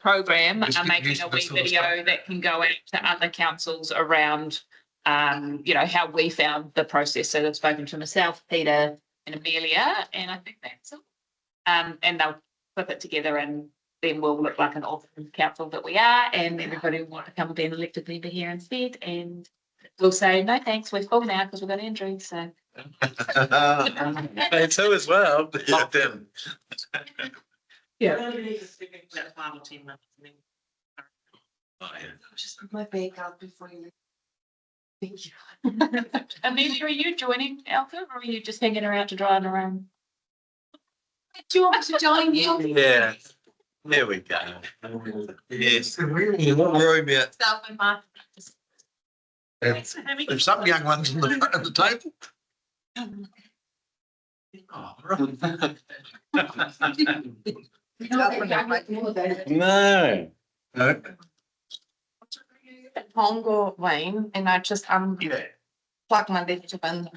program Just are get making used a to this wee sort of video that can go out to other councils around, how we found the process. So they've spoken to myself, Peter and Amelia, and I think that's all. And they'll put it together and then we'll look like an awesome council that we are, and everybody will want to come and be an elected member here instead. And we'll say, no thanks, we're full now because we've got Andrew. So Me too as well. Lock them. yeah. Oh, yeah. Just put my bag out before you leave. Thank you. Amelia, are you joining Alpha or are you just hanging around to dry on around? Do you want me to join you? Yeah. There we go. Yes. Room yet. Start my market practice. There's some young ones in the front of the table. Oh, No. no. Pongo Wayne, and I just Yeah. plug my laptop in.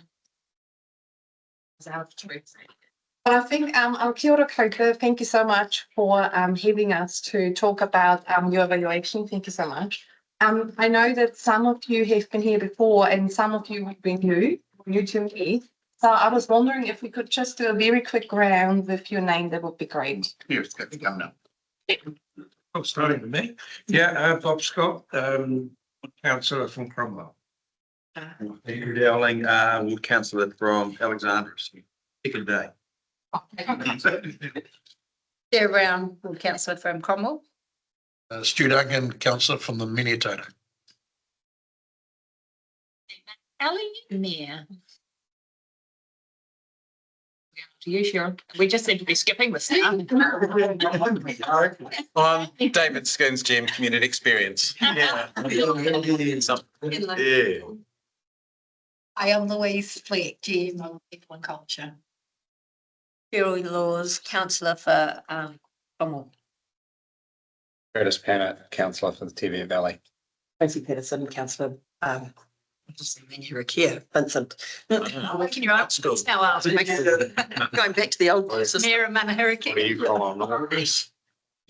But I think kia ora koutou, thank you so much for having us to talk about your evaluation. Thank you so much. I know that some of you have been here before and some of you have been new to me. So I was wondering if we could just do a very quick round with your name, that would be great. Here, it's got to come now. Oh, starting with me. Yeah, Bob Scott, councillor from Cromwell. Peter Dowling, ward councillor from Alexandra. Second day. Sarah Brown, ward councillor from Cromwell. Stu Duncan, councillor from the Minnetonka. Ellie, Mayor. To you, Sharon. We just seem to be skipping this now. I'm David Skins, GM Community Experience. Yeah. Yeah. I am Louise Fleck, GM of People and Culture. Cheryl Laws, councillor for Cromwell. Curtis Pennant, councillor for the TV Valley. Tracy Patterson, councillor, here, Vincent. Making your own schools now, Going back to the old places. Mayor of Manahiriki. Where you from?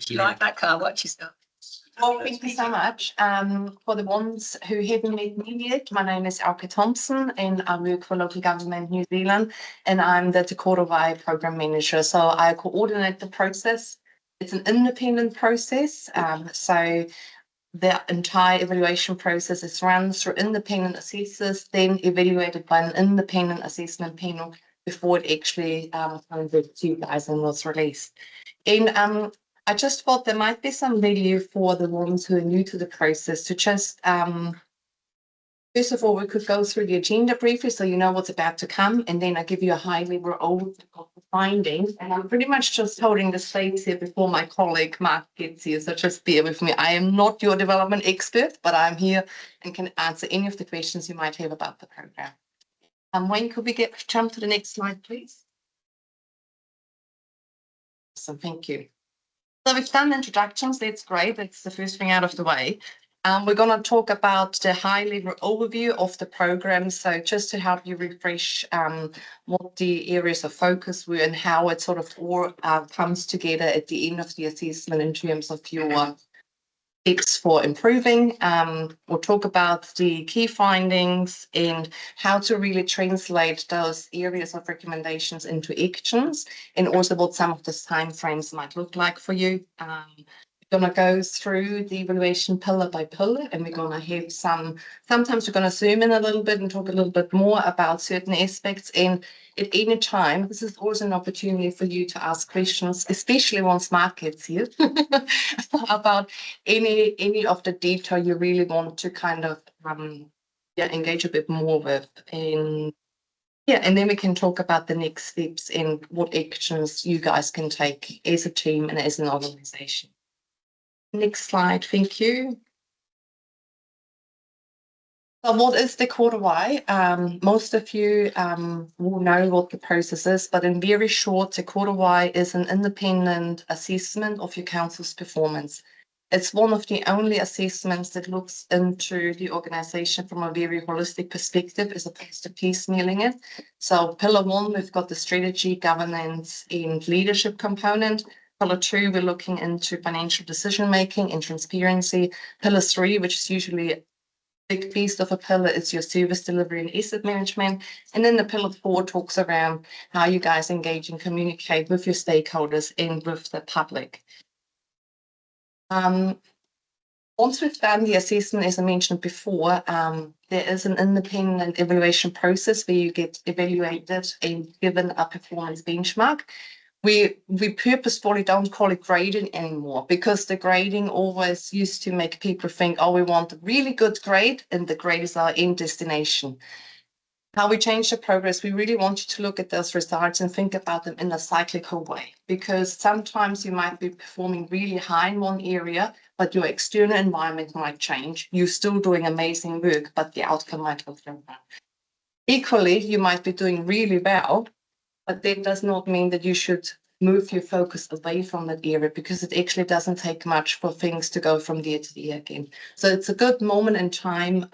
You like that car? Watch yourself. Well, thank you so much. For the ones who haven't met me yet, my name is Alka Thompson and I work for Local Government New Zealand and I'm the Korowai Program Manager. So I coordinate the process. It's an independent process. So the entire evaluation process is run through independent assessors, then evaluated by an independent assessment panel before it actually comes to you guys and was released. And I just thought there might be some value for the ones who are new to the process to just, first of all, we could go through the agenda briefly so you know what's about to come, and then I give you a high level overview of the findings. And I'm pretty much just holding the space here before my colleague Mark gets here, so just bear with me. I am not your development expert, but I'm here and can answer any of the questions you might have about the program. Wayne, could we jump to the next slide, please? Awesome, thank you. So we've done introductions, that's great, that's the first thing out of the way. We're going to talk about the high-level overview of the program, so just to help you refresh what the areas of focus were and how it sort of all comes together at the end of the assessment in terms of your tips for improving. We'll talk about the key findings and how to really translate those areas of recommendations into actions, and also what some of the timeframes might look like for you. We're going to go through the evaluation pillar by pillar, and we're going to have sometimes we're going to zoom in a little bit and talk a little bit more about certain aspects. And at any time, this is also an opportunity for you to ask questions, especially once Mark gets here, about any of the detail you really want to kind of engage a bit more with. And yeah, and then we can talk about the next steps and what actions you guys can take as a team and as an organization. Next slide, thank you. So what is the Korowai? Most of you will know what the process is, but in very short, the Korowai is an independent assessment of your council's performance. It's one of the only assessments that looks into the organization from a very holistic perspective as opposed to piecemealing it. So pillar one, we've got the strategy, governance and leadership component. Pillar 2, we're looking into financial decision making and transparency. Pillar 3, which is usually a big piece of a pillar, is your service delivery and asset management. And then the pillar 4 talks around how you guys engage and communicate with your stakeholders and with the public. Once we've done the assessment, as I mentioned before, there is an independent evaluation process where you get evaluated and given a performance benchmark. We purposefully don't call it grading anymore because the grading always used to make people think, oh, we want a really good grade and the grade is our end destination. How we change the progress, we really want you to look at those results and think about them in a cyclical way, because sometimes you might be performing really high in one area, but your external environment might change. You're still doing amazing work, but the outcome might look different. Equally, you might be doing really well, but that does not mean that you should move your focus away from that area, because it actually doesn't take much for things to go from there to there again. So it's a good moment in time,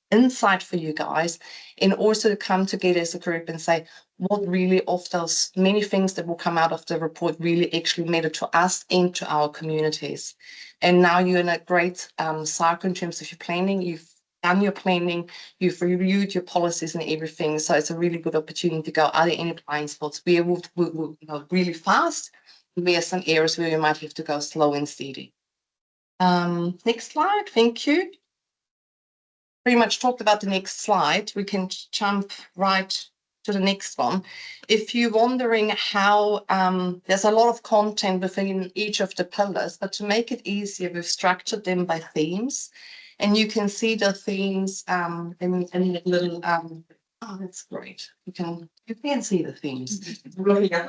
insight for you guys, and also to come together as a group and say what really of those many things that will come out of the report really actually matter to us and to our communities. And now you're in a great cycle in terms of your planning. You've done your planning, you've reviewed your policies and everything. So it's a really good opportunity to go, are there any blind spots where we'll go really fast? Where are some areas where we might have to go slow and steady? Next slide, thank you. Pretty much talked about the next slide. We can jump right to the next one. If you're wondering how, there's a lot of content within each of the pillars, but to make it easier, we've structured them by themes. And you can see the themes in the little, oh, that's great. You can see the themes.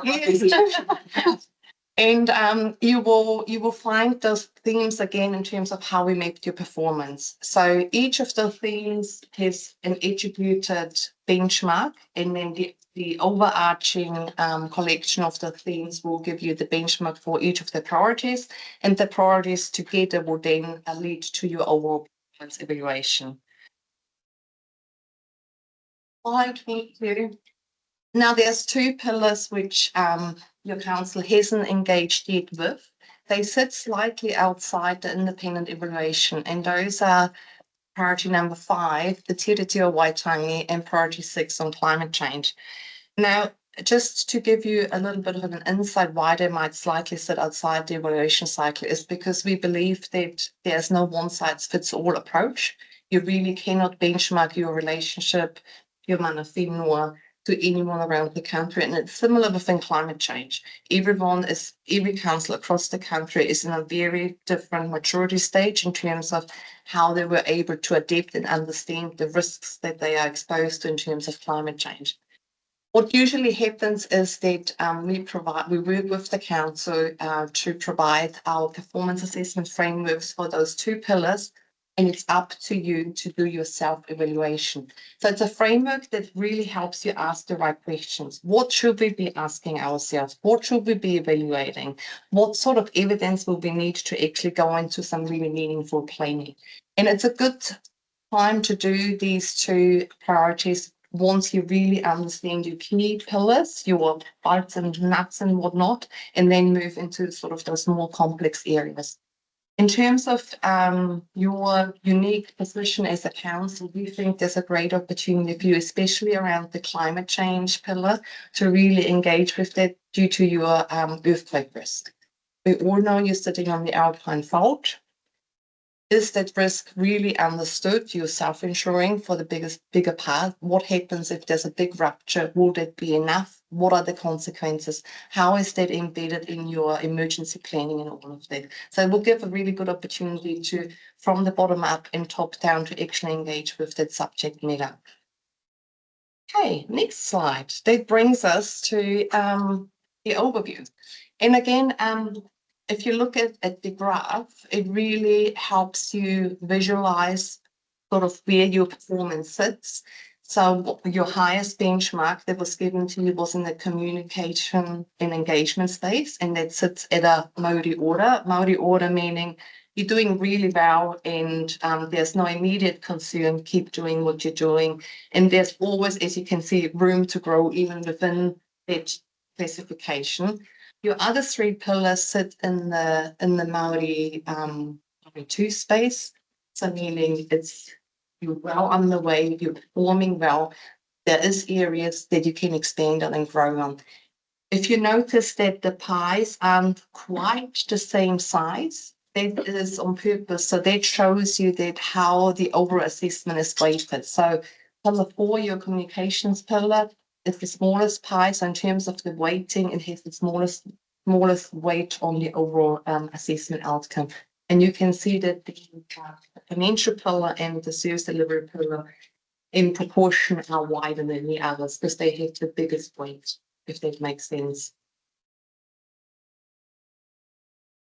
Yes. And you will find those themes again in terms of how we mapped your performance. So each of the themes has an attributed benchmark, and then the overarching collection of the themes will give you the benchmark for each of the priorities, and the priorities together will then lead to your overall performance evaluation. Slide 22. Now there's 2 pillars which your council hasn't engaged yet with. They sit slightly outside the independent evaluation, and those are priority number 5, the Te Reo Waitangi, and priority 6 on climate change. Now, just to give you a little bit of an insight why they might slightly sit outside the evaluation cycle is because we believe that there's no one-size-fits-all approach. You really cannot benchmark your relationship, your mana whenua, to anyone around the country. And it's similar within climate change. Every council across the country is in a very different maturity stage in terms of how they were able to adapt and understand the risks that they are exposed to in terms of climate change. What usually happens is that we work with the council to provide our performance assessment frameworks for those 2 pillars, and it's up to you to do your self-evaluation. So it's a framework that really helps you ask the right questions. What should we be asking ourselves? What should we be evaluating? What sort of evidence will we need to actually go into some really meaningful planning? And it's a good time to do these 2 priorities once you really understand your key pillars, your bolts and nuts and whatnot, and then move into sort of those more complex areas. In terms of your unique position as a council, we think there's a great opportunity for you, especially around the climate change pillar, to really engage with that due to your earthquake risk. We all know you're sitting on the Alpine Fault. Is that risk really understood? You're self-insuring for the bigger part. What happens if there's a big rupture? Will that be enough? What are the consequences? How is that embedded in your emergency planning and all of that? So it will give a really good opportunity to, from the bottom up and top down, to actually engage with that subject matter. Okay, next slide. That brings us to the overview. And again, if you look at the graph, it really helps you visualize sort of where your performance sits. So your highest benchmark that was given to you was in the communication and engagement space, and that sits at a Maori order. Maori order meaning you're doing really well and there's no immediate concern, keep doing what you're doing. And there's always, as you can see, room to grow even within that classification. Your other three pillars sit in the Maori two space. So meaning you're well on the way, you're performing well. There is areas that you can expand on and grow on. If you notice that the pies aren't quite the same size, that is on purpose. So that shows you that how the overall assessment is weighted. So pillar 4, your communications pillar, is the smallest pie. So in terms of the weighting, it has the smallest weight on the overall assessment outcome. And you can see that the financial pillar and the service delivery pillar in proportion are wider than the others because they have the biggest weight, if that makes sense.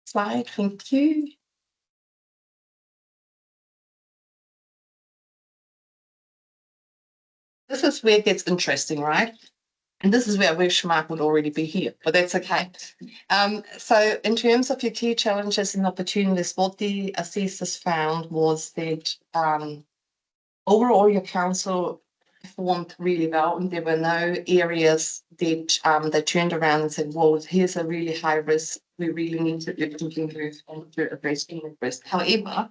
Slide, thank you. This is where it gets interesting, right? And this is where I wish Mark would already be here, but that's okay. So in terms of your key challenges and opportunities, what the assessors found was that overall your council performed really well, and there were no areas that they turned around and said, well, here's a really high risk. We really need to urgently move on to addressing that risk. However,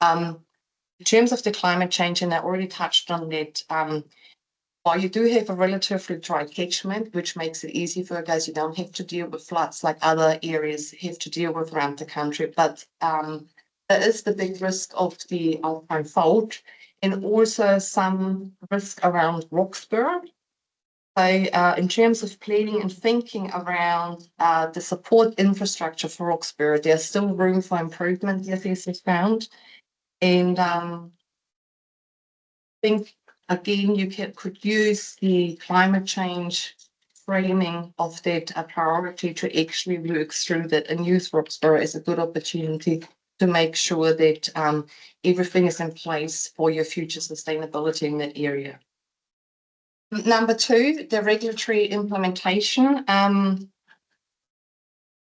in terms of the climate change, and I already touched on that, while you do have a relatively dry catchment, which makes it easy for you guys, you don't have to deal with floods like other areas have to deal with around the country. But there is the big risk of the alpine fault and also some risk around Roxburgh. So in terms of planning and thinking around the support infrastructure for Roxburgh, there's still room for improvement, the assessors found. And I think again, you could use the climate change framing of that priority to actually work through that and use Roxburgh as a good opportunity to make sure that everything is in place for your future sustainability in that area. Number 2, the regulatory implementation.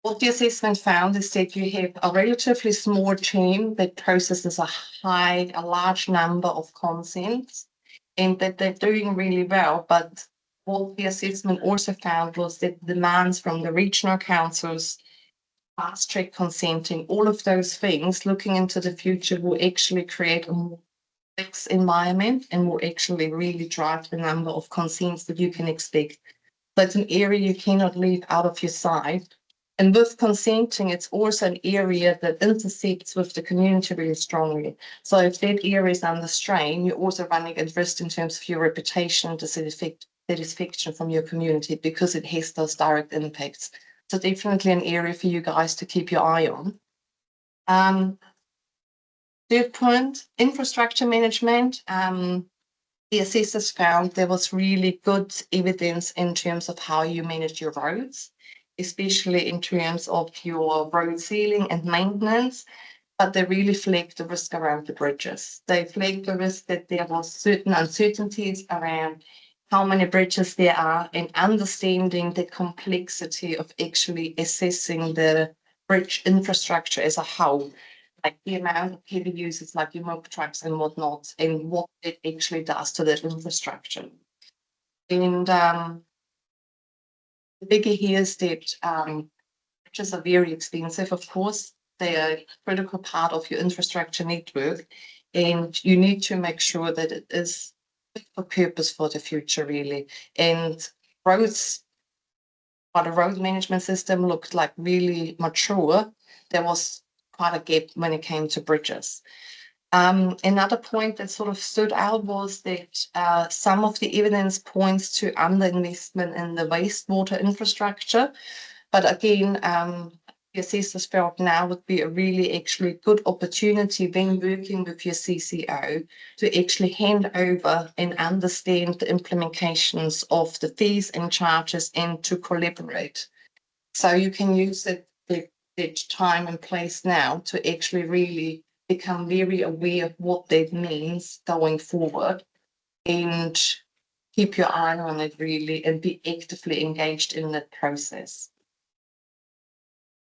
What the assessment found is that you have a relatively small team that processes a large number of consents, and that they're doing really well. But what the assessment also found was that demands from the regional councils, fast track consenting, all of those things, looking into the future, will actually create a more complex environment and will actually really drive the number of consents that you can expect. So it's an area you cannot leave out of your sight. And with consenting, it's also an area that intersects with the community really strongly. So if that area is under strain, you're also running at risk in terms of your reputation, the satisfaction from your community, because it has those direct impacts. So definitely an area for you guys to keep your eye on. Third point, infrastructure management. The assessors found there was really good evidence in terms of how you manage your roads, especially in terms of your road sealing and maintenance, but they really flagged the risk around the bridges. They flagged the risk that there was certain uncertainties around how many bridges there are and understanding the complexity of actually assessing the bridge infrastructure as a whole, like the amount of heavy users like your milk trucks and whatnot, and what it actually does to that infrastructure. And the bigger here is that bridges are very expensive, of course. They are a critical part of your infrastructure network, and you need to make sure that it is fit for purpose for the future, really. And roads, while the road management system looked like really mature, there was quite a gap when it came to bridges. Another point that sort of stood out was that some of the evidence points to underinvestment in the wastewater infrastructure. But again, the assessors felt now would be a really actually good opportunity when working with your CCO to actually hand over and understand the implications of the fees and charges and to collaborate. So you can use that time and place now to actually really become very aware of what that means going forward and keep your eye on it really and be actively engaged in that process.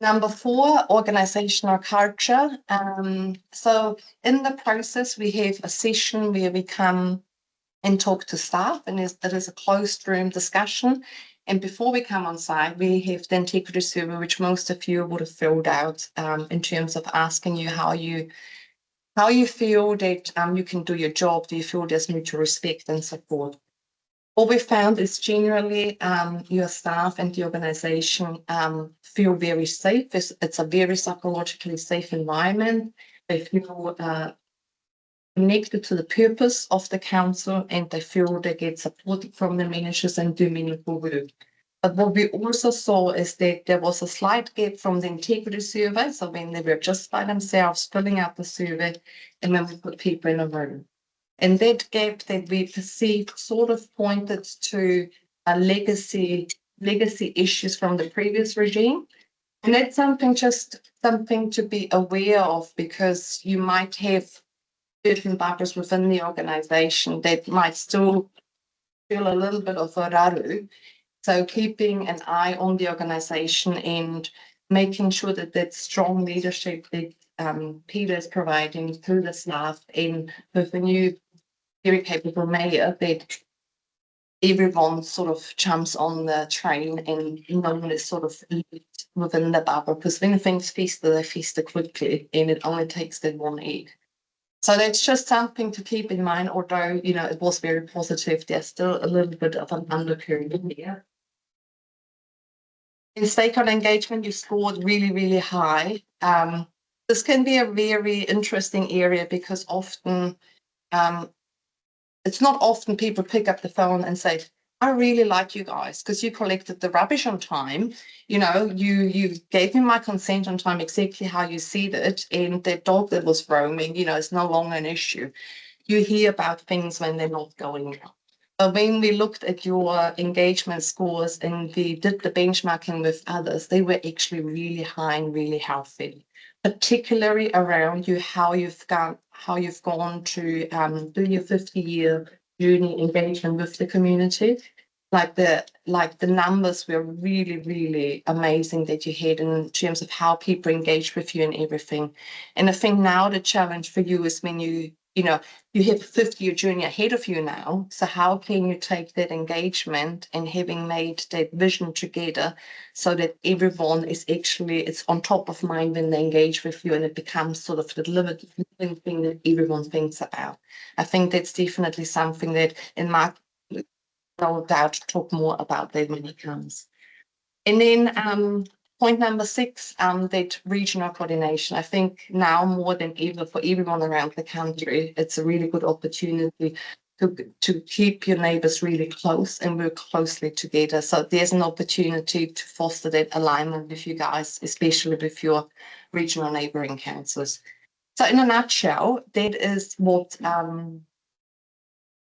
Number 4, organizational culture. So in the process, we have a session where we come and talk to staff, and it is a closed room discussion. And before we come on site, we have the integrity survey, which most of you would have filled out in terms of asking you how you feel that you can do your job. Do you feel there's mutual respect and support? What we found is generally your staff and the organization feel very safe. It's a very psychologically safe environment. They feel connected to the purpose of the council, and they feel they get supported from the managers and do meaningful work. But what we also saw is that there was a slight gap from the integrity survey. So when they were just by themselves filling out the survey, and when we put people in a room. And that gap that we perceived sort of pointed to a legacy issues from the previous regime. And that's something to be aware of, because you might have certain buffers within the organization that might still feel a little bit of a raru. So keeping an eye on the organization and making sure that that strong leadership that Peter is providing through the staff, and with the new very capable mayor, that everyone sort of jumps on the train and no one is sort of within the bubble, because when things feast, they feast quickly, and it only takes that one egg. So that's just something to keep in mind, although, you know, it was very positive. There's still a little bit of an undercurrent in there. In stakeholder engagement, you scored really, really high. This can be a very interesting area, because often, it's not often people pick up the phone and say, I really like you guys because you collected the rubbish on time. You know, you gave me my consent on time, exactly how you see it. And the dog that was roaming, you know, is no longer an issue. You hear about things when they're not going well. But when we looked at your engagement scores and we did the benchmarking with others, they were actually really high and really healthy, particularly around how you've gone to do your 50-year journey engagement with the community. Like the numbers were really, really amazing that you had in terms of how people engage with you and everything. And I think now the challenge for you is when you have a 50-year journey ahead of you now. So how can you take that engagement and having made that vision together so that everyone is actually, it's on top of mind when they engage with you, and it becomes sort of the living thing that everyone thinks about. I think that's definitely something that, in Mark, no doubt, talk more about that when he comes. And then point number 6, that regional coordination. I think now more than ever for everyone around the country, it's a really good opportunity to keep your neighbours really close and work closely together. So there's an opportunity to foster that alignment with you guys, especially with your regional neighbouring councils. So in a nutshell, that is what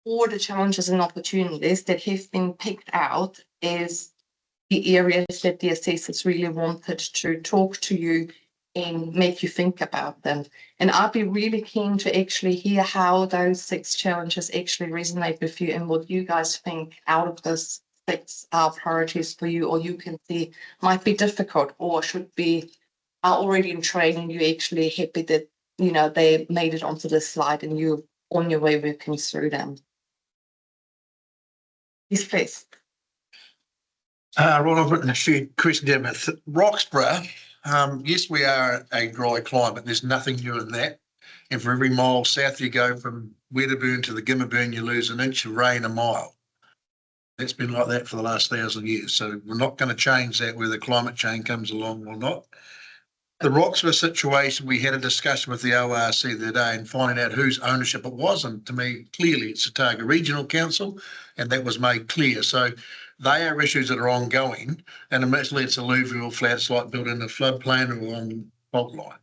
all the challenges and opportunities that have been picked out as the areas that the assessors really wanted to talk to you and make you think about them. And I'd be really keen to actually hear how those 6 challenges actually resonate with you and what you guys think out of those 6 are priorities for you, or you can see might be difficult or are already in training. You're actually happy that, you know, they made it onto the slide and you're on your way working through them. Yes, please. Ron, I've written a few questions down with Roxburgh. Yes, we are a dry climate. There's nothing new in that. And for every mile south you go from Wedderburn to the Gimmerburn, you lose an inch of rain a mile. It's been like that for the last 1,000 years. So we're not going to change that whether climate change comes along or not. The Roxburgh situation, we had a discussion with the ORC the other day and finding out whose ownership it was. And to me, clearly it's Otago Regional Council, and that was made clear. So they are issues that are ongoing, and admittedly it's alluvial flats like built in the floodplain or on fault line.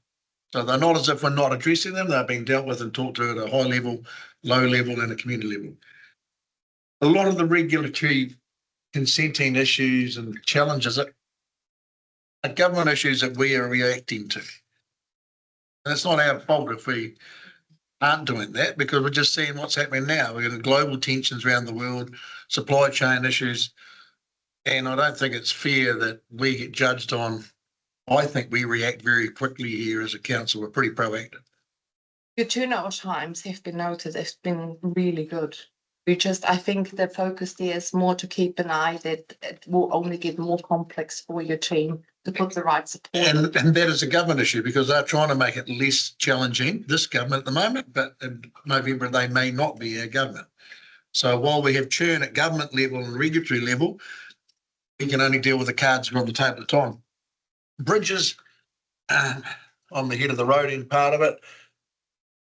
So they're not as if we're not addressing them. They're being dealt with and talked to at a high level, low level, and a community level. A lot of the regulatory consenting issues and challenges are government issues that we are reacting to. And it's not our fault if we aren't doing that, because we're just seeing what's happening now. We've got global tensions around the world, supply chain issues, and I don't think it's fair that we get judged on. I think we react very quickly here as a council. We're pretty proactive. Your turnover times have been noted. It's been really good. I think the focus there is more to keep an eye that it will only get more complex for your team to put the right support. And that is a government issue because they're trying to make it less challenging, this government at the moment, but in November they may not be our government. So while we have churn at government level and regulatory level, we can only deal with the cards that are on the table at the time. Bridges, on the head of the road end part of it,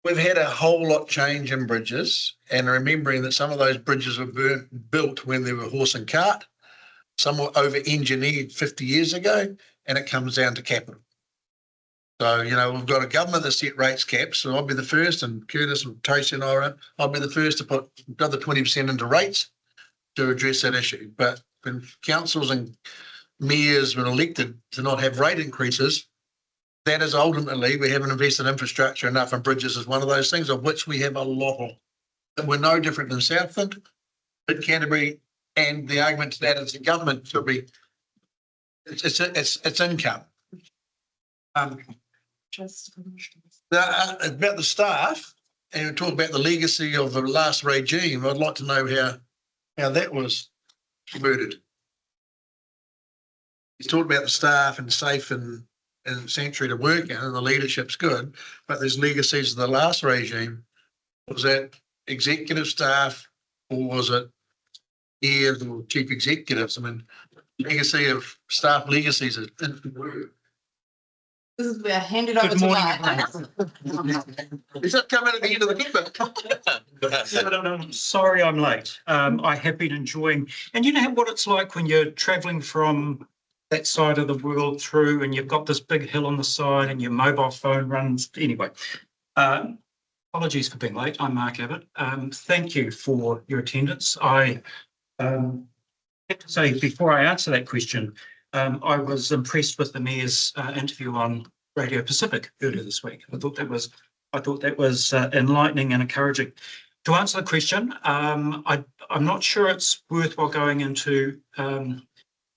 we've had a whole lot change in bridges, and remembering that some of those bridges were built when they were horse and cart, some were over-engineered 50 years ago, and it comes down to capital. So, we've got a government that set rates caps, so I'll be the first, and Curtis and Tracy and I'll be the first to put another 20% into rates to address that issue. But when councils and mayors were elected to not have rate increases, that is ultimately, we haven't invested in infrastructure enough, and bridges is one of those things, of which we have a lot of. And we're no different than Southland, but Canterbury, and the argument to that is the government should be, it's income. About the staff, and talk about the legacy of the last regime, I'd like to know how that was worded. He's talked about the staff and safe and sanctuary to work in, and the leadership's good, but there's legacies of the last regime. Was that executive staff, or was it heirs or chief executives? I mean, legacy of staff legacies is interesting word. This is where I hand it over Good to morning, Mike. Is that coming at the end of the clip? I'm sorry I'm late. I have been enjoying, and you know what it's like when you're traveling from that side of the world through, and you've got this big hill on the side and your mobile phone runs. Anyway, apologies for being late. I'm Mark Abbott. Thank you for your attendance. I have to say, before I answer that question, I was impressed with the Mayor's interview on Radio Pacific earlier this week. I thought that was enlightening and encouraging. To answer the question, I'm not sure it's worthwhile going into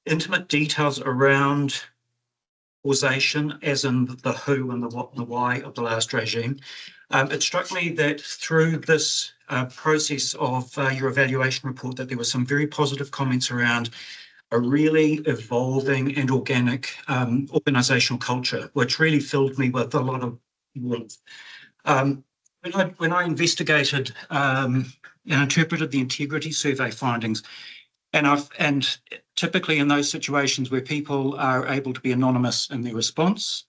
intimate details around causation, as in the who and the what and the why of the last regime. It struck me that through this process of your evaluation report, that there were some very positive comments around a really evolving and organic organisational culture, which really filled me with a lot of warmth. When I investigated and interpreted the integrity survey findings, and typically in those situations where people are able to be anonymous in their response,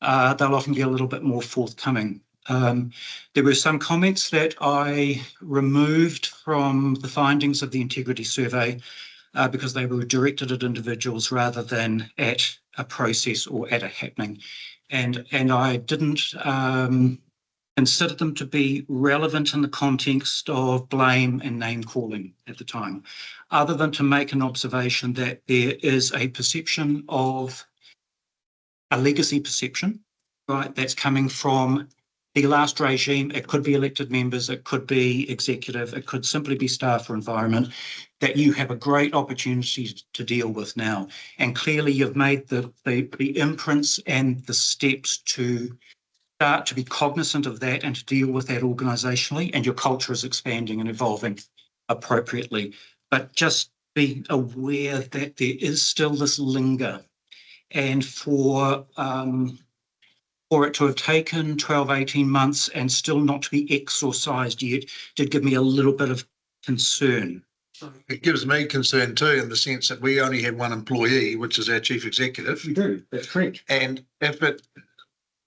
they'll often be a little bit more forthcoming. There were some comments that I removed from the findings of the integrity survey because they were directed at individuals rather than at a process or at a happening. And I didn't consider them to be relevant in the context of blame and name calling at the time, other than to make an observation that there is a perception of a legacy perception, right, that's coming from the last regime. It could be elected members, it could be executive, it could simply be staff or environment, that you have a great opportunity to deal with now. And clearly you've made the imprints and the steps to start to be cognizant of that and to deal with that organisationally, and your culture is expanding and evolving appropriately. But just be aware that there is still this linger, and for it to have taken 12, 18 months and still not to be exorcised yet did give me a little bit of concern. It gives me concern too, in the sense that we only have one employee, which is our chief executive. We do, that's correct. And if it,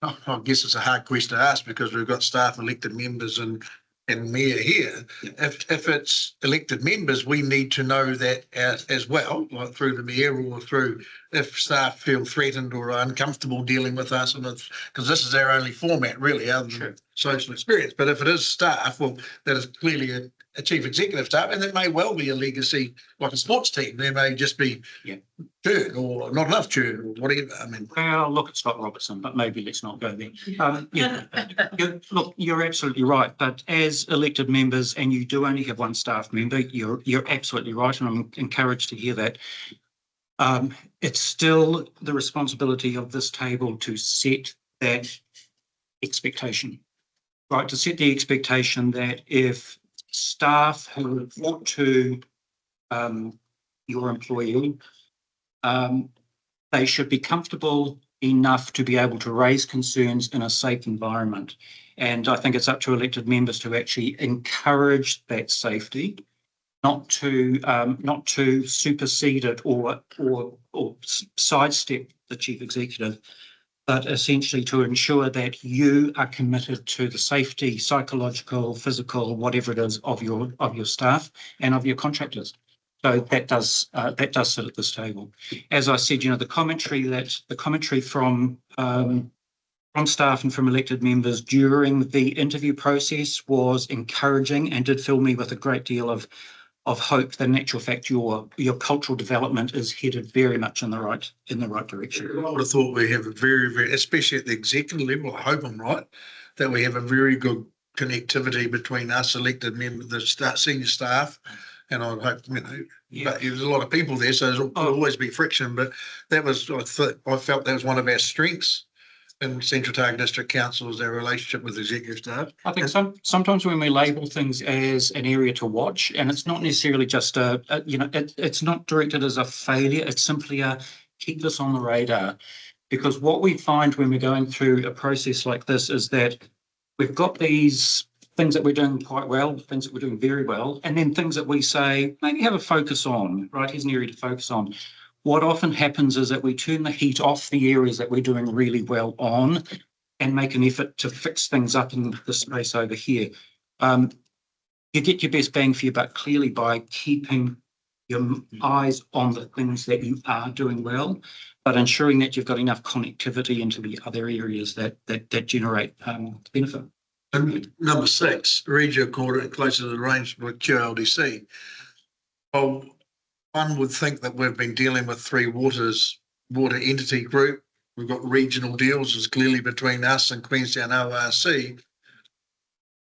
I guess it's a hard question to ask because we've got staff, elected members and mayor here. If it's elected members, we need to know that as well, like through the mayor or through if staff feel threatened or uncomfortable dealing with us, and because this is our only format really, other than social experience. But if it is staff, well, that is clearly a chief executive staff, and it may well be a legacy like a sports team. There may just be churn or not enough churn or whatever. I mean, well, look at Scott Robertson, but maybe let's not go there. Look, you're absolutely right. But as elected members, and you do only have one staff member, you're absolutely right, and I'm encouraged to hear that. It's still the responsibility of this table to set that expectation, right? To set the expectation that if staff who report to your employee, they should be comfortable enough to be able to raise concerns in a safe environment. And I think it's up to elected members to actually encourage that safety, not to supersede it or sidestep the chief executive, but essentially to ensure that you are committed to the safety, psychological, physical, whatever it is, of your staff and of your contractors. So that does sit at this table. As I said, the commentary from staff and from elected members during the interview process was encouraging and did fill me with a great deal of hope that in actual fact your cultural development is headed very much in the right direction. I would have thought we have a very, very, especially at the executive level, I hope I'm right, that we have a very good connectivity between us elected members, the senior staff, and I hope, but there's a lot of people there, so there'll always be friction, but that was, I felt that was one of our strengths in Central Otago District Council, is our relationship with the executive staff. I think sometimes when we label things as an area to watch, and it's not necessarily just it's not directed as a failure, it's simply a keep this on the radar. Because what we find when we're going through a process like this is that we've got these things that we're doing quite well, things that we're doing very well, and then things that we say, maybe have a focus on, right? Here's an area to focus on. What often happens is that we turn the heat off the areas that we're doing really well on and make an effort to fix things up in the space over here. You get your best bang for your buck clearly by keeping your eyes on the things that you are doing well, but ensuring that you've got enough connectivity into the other areas that generate benefit. And number 6, regional coordinate closer to the range with QLDC. Well, one would think that we've been dealing with Three Waters water entity group. We've got regional deals is clearly between us and Queenstown ORC.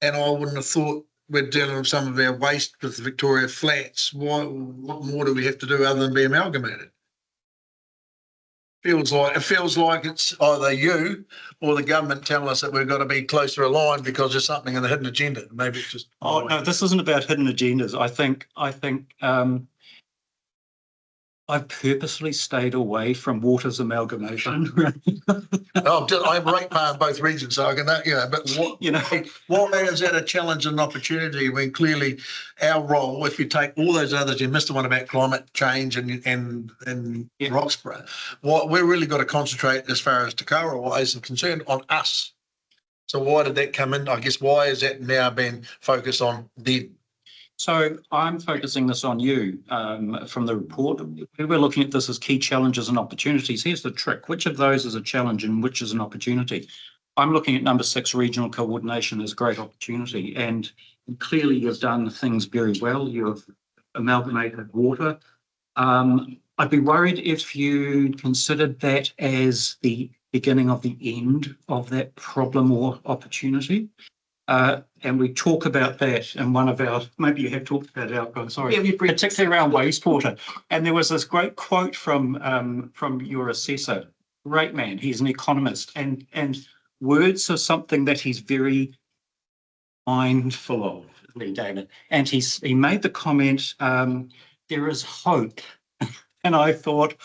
And I wouldn't have thought we're dealing with some of our waste with the Victoria Flats. What more do we have to do other than be amalgamated? It feels like it's either you or the government telling us that we've got to be closer aligned because there's something in the hidden agenda. Maybe it's just. Oh no, this isn't about hidden agendas. I think I've purposely stayed away from Waters amalgamation. I'm ratepayer in both regions, so I can, but why is that a challenge and an opportunity when clearly our role, if you take all those others, you missed the one about climate change and Roxburgh, what we're really got to concentrate as far as Te Korowai is concerned on us. So why did that come in? I guess why is that now being focused on them? So I'm focusing this on you from the report. We're looking at this as key challenges and opportunities. Here's the trick. Which of those is a challenge and which is an opportunity? I'm looking at number 6, regional coordination, as great opportunity. And clearly you've done things very well. You've amalgamated water. I'd be worried if you considered that as the beginning of the end of that problem or opportunity. And we talk about that in one of our, maybe you have talked about it, I'm sorry, particularly around wastewater. And there was this great quote from your assessor, great man, he's an economist, and words are something that he's very mindful of, Lee David. And he made the comment, there is hope. And I thought,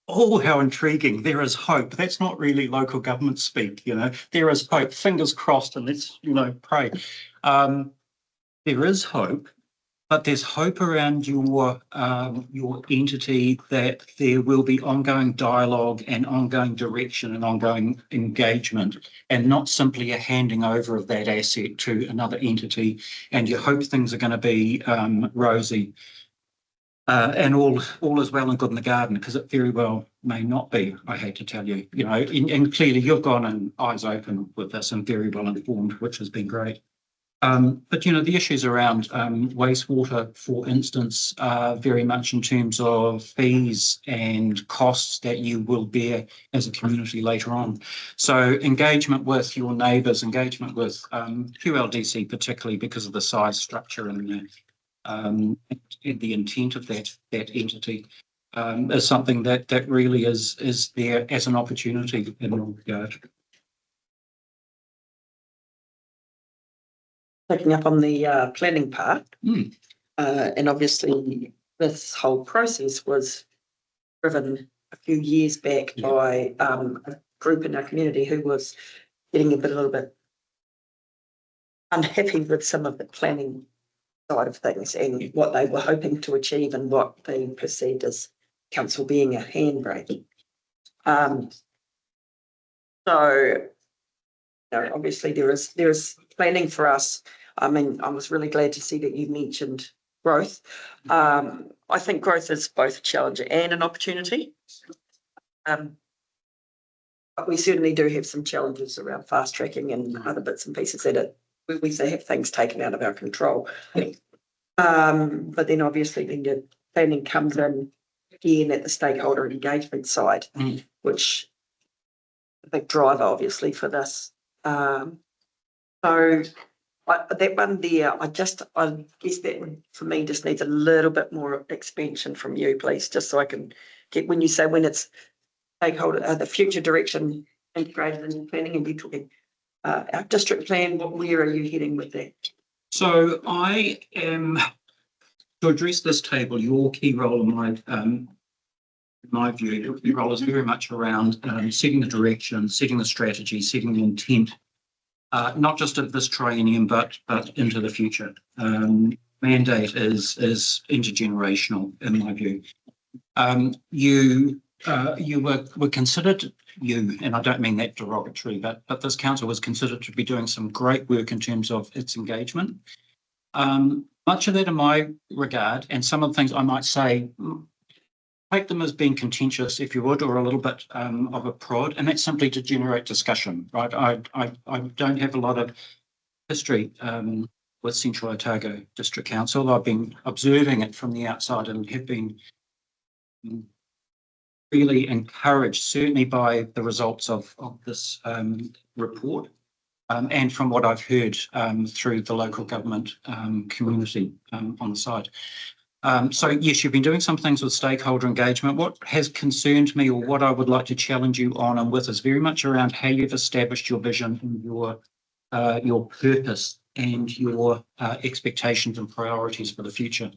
oh, how intriguing. There is hope. That's not really local government speak, There is hope. Fingers crossed, and let's, pray. There is hope, but there's hope around your entity that there will be ongoing dialogue and ongoing direction and ongoing engagement, and not simply a handing over of that asset to another entity, and you hope things are going to be rosy. And all is well and good in the garden, because it very well may not be, I hate to tell you, and clearly you've gone in eyes open with this and very well informed, which has been great. But, the issues around wastewater, for instance, are very much in terms of fees and costs that you will bear as a community later on. So engagement with your neighbours, engagement with QLDC particularly because of the size, structure and the intent of that entity is something that really is there as an opportunity in all regard. picking up on the planning part. Hmm. And obviously this whole process was driven a few years back Yeah. by a group in our community who was getting a little bit unhappy with some of the planning side of things and what they were hoping to achieve and what they perceived as council being a handbrake. So, obviously there is planning for us. I mean, I was really glad to see that you mentioned growth. I think growth is both a challenge and an opportunity. But we certainly do have some challenges around fast tracking and other bits and pieces that we say have things taken out of our control. But then obviously then the planning comes in again at the stakeholder engagement side, which a big driver obviously for this. So that one there, I guess that one for me just needs a little bit more expansion from you, please, just so I can get, when you say when it's stakeholder, the future direction integrated in planning, and you're talking our district plan, where are you heading with that? So I am, to address this table, your key role in my view, your key role is very much around setting the direction, setting the strategy, setting the intent, not just of this triennium, but into the future. Mandate is intergenerational in my view. You were considered, and I don't mean that derogatory, but this council was considered to be doing some great work in terms of its engagement. Much of that in my regard, and some of the things I might say, take them as being contentious, if you would, or a little bit of a prod, and that's simply to generate discussion, right? I don't have a lot of history with Central Otago District Council. I've been observing it from the outside and have been really encouraged, certainly by the results of this report, and from what I've heard through the local government community on the side. So yes, you've been doing some things with stakeholder engagement. What has concerned me, or what I would like to challenge you on and with, is very much around how you've established your vision and your purpose and your expectations and priorities for the future.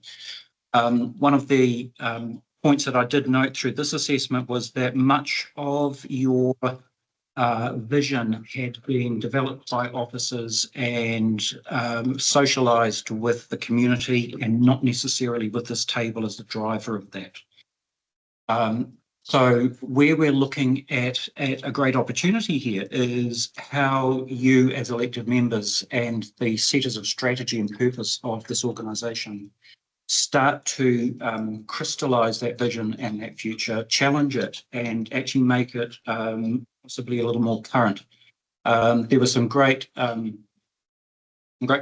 One of the points that I did note through this assessment was that much of your vision had been developed by officers and socialised with the community, and not necessarily with this table as the driver of that. So where we're looking at a great opportunity here is how you as elected members and the setters of strategy and purpose of this organisation start to crystallise that vision and that future, challenge it, and actually make it possibly a little more current. There was some great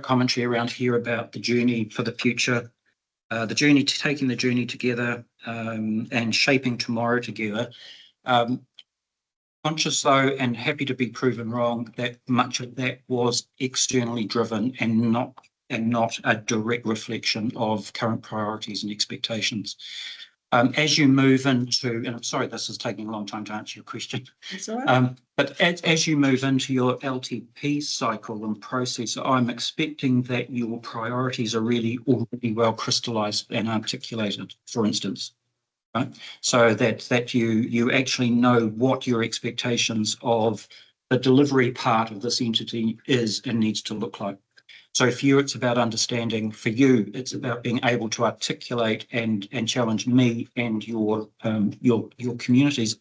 commentary around here about the journey for the future, taking the journey together and shaping tomorrow together. Conscious though, and happy to be proven wrong, that much of that was externally driven and not a direct reflection of current priorities and expectations. As you move into, and I'm sorry this is taking a long time to answer your question, That's all right. but as you move into your LTP cycle and process, I'm expecting that your priorities are really already well crystallised and articulated, for instance. Right? So that you actually know what your expectations of the delivery part of this entity is and needs to look like. So for you, it's about understanding. For you, it's about being able to articulate and challenge me and your communities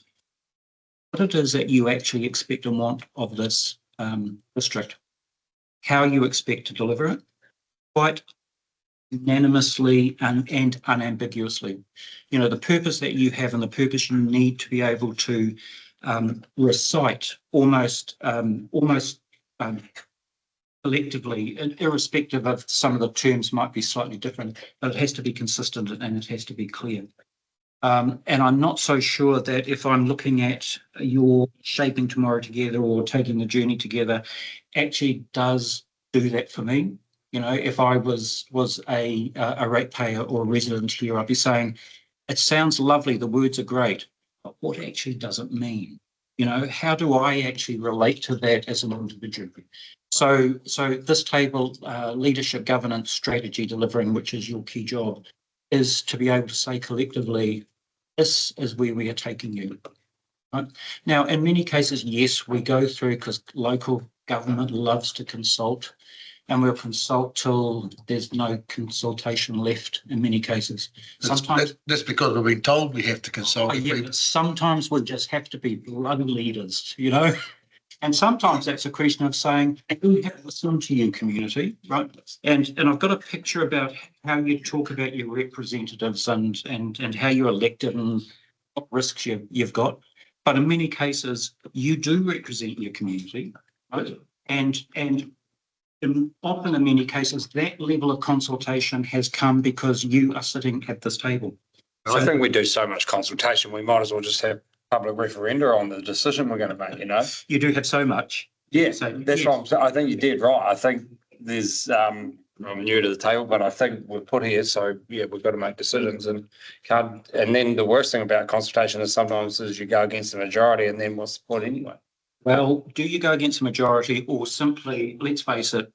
what it is that you actually expect and want of this district, how you expect to deliver it, quite unanimously and unambiguously. You know, the purpose that you have and the purpose you need to be able to recite almost collectively, irrespective of some of the terms might be slightly different, but it has to be consistent and it has to be clear. And I'm not so sure that if I'm looking at your shaping tomorrow together or taking the journey together, actually does do that for me. You know, if I was a ratepayer or a resident here, I'd be saying, it sounds lovely, the words are great, but what actually does it mean? You know, how do I actually relate to that as an individual? So this table, leadership, governance, strategy, delivering, which is your key job, is to be able to say collectively, this is where we are taking you. Right? Now, in many cases, yes, we go through because local government loves to consult, and we'll consult till there's no consultation left in many cases. Sometimes That's because we've been told we have to consult. yeah, but sometimes we just have to be bloody leaders, you know? And sometimes that's a question of saying, we have to listen to you, community, right? And I've got a picture about how you talk about your representatives and how you're elected and what risks you've got. But in many cases, you do represent your community, right? And often in many cases, that level of consultation has come because you are sitting at this table. I think we do so much consultation, we might as well just have public referenda on the decision we're going to make, you know? You do have so much. Yeah, So, that's yes. what I'm saying. I think you did right. I think there's, I'm new to the table, but I think we're put here, so yeah, we've got to make decisions and can't, and then the worst thing about consultation is sometimes is you go against the majority and then what's the point anyway? Well, do you go against the majority or simply, let's face it,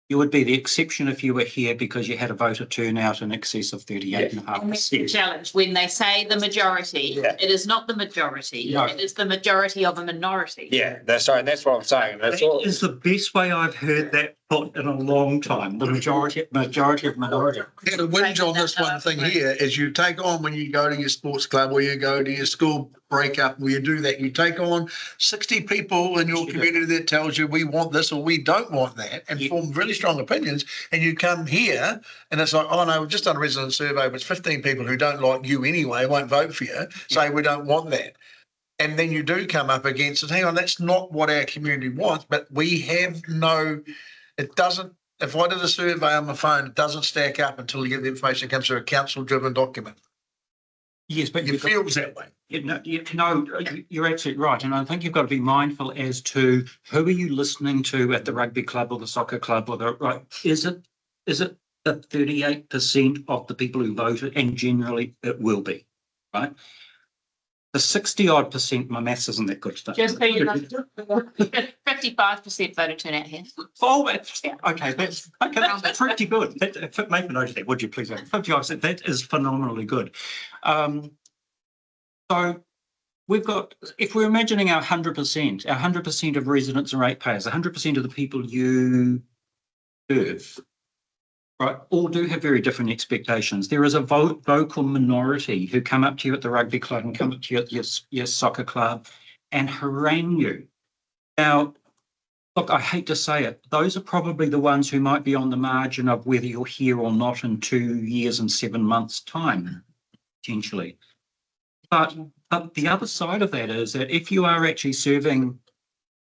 you would be the exception if you were here because you had a voter turnout in excess of 38.5%. Challenge when they say the majority, Yeah. it is not the majority. No. It is the majority of a minority. Yeah, that's right. That's what I'm saying. That's That all. is the best way I've heard that put in a long time. The majority of minority. Yeah, the whinge on this one thing here is you take on when you go to your sports club or you go to your school breakup where you do that, you take on 60 people in your community that tells you we want this or we don't want that and form really strong opinions. And you come here and it's like, oh no, we've just done a resident survey, but it's 15 people who don't like you anyway, won't vote for you, say we don't want that. And then you do come up against it. Hang on, that's not what our community wants, but we have no, it doesn't, if I did a survey on my phone, it doesn't stack up until you get the information that comes through a council-driven document. Yes, but It feels that way. No, you're absolutely right. And I think you've got to be mindful as to who are you listening to at the rugby club or the soccer club or the right. Is it the 38% of the people who voted? And generally it will be, right? The 60-odd%, my maths isn't that good stuff. Just so you know, 55% voter turnout here. Oh, okay, that's pretty good. Make a note of that, would you please? 55%, that is phenomenally good. So we've got, if we're imagining our 100% of residents and ratepayers, 100% of the people you serve, right, all do have very different expectations. There is a vocal minority who come up to you at the rugby club and come up to you at your soccer club and harangue you. Now, look, I hate to say it, those are probably the ones who might be on the margin of whether you're here or not in 2 years and 7 months' time, potentially. But the other side of that is that if you are actually serving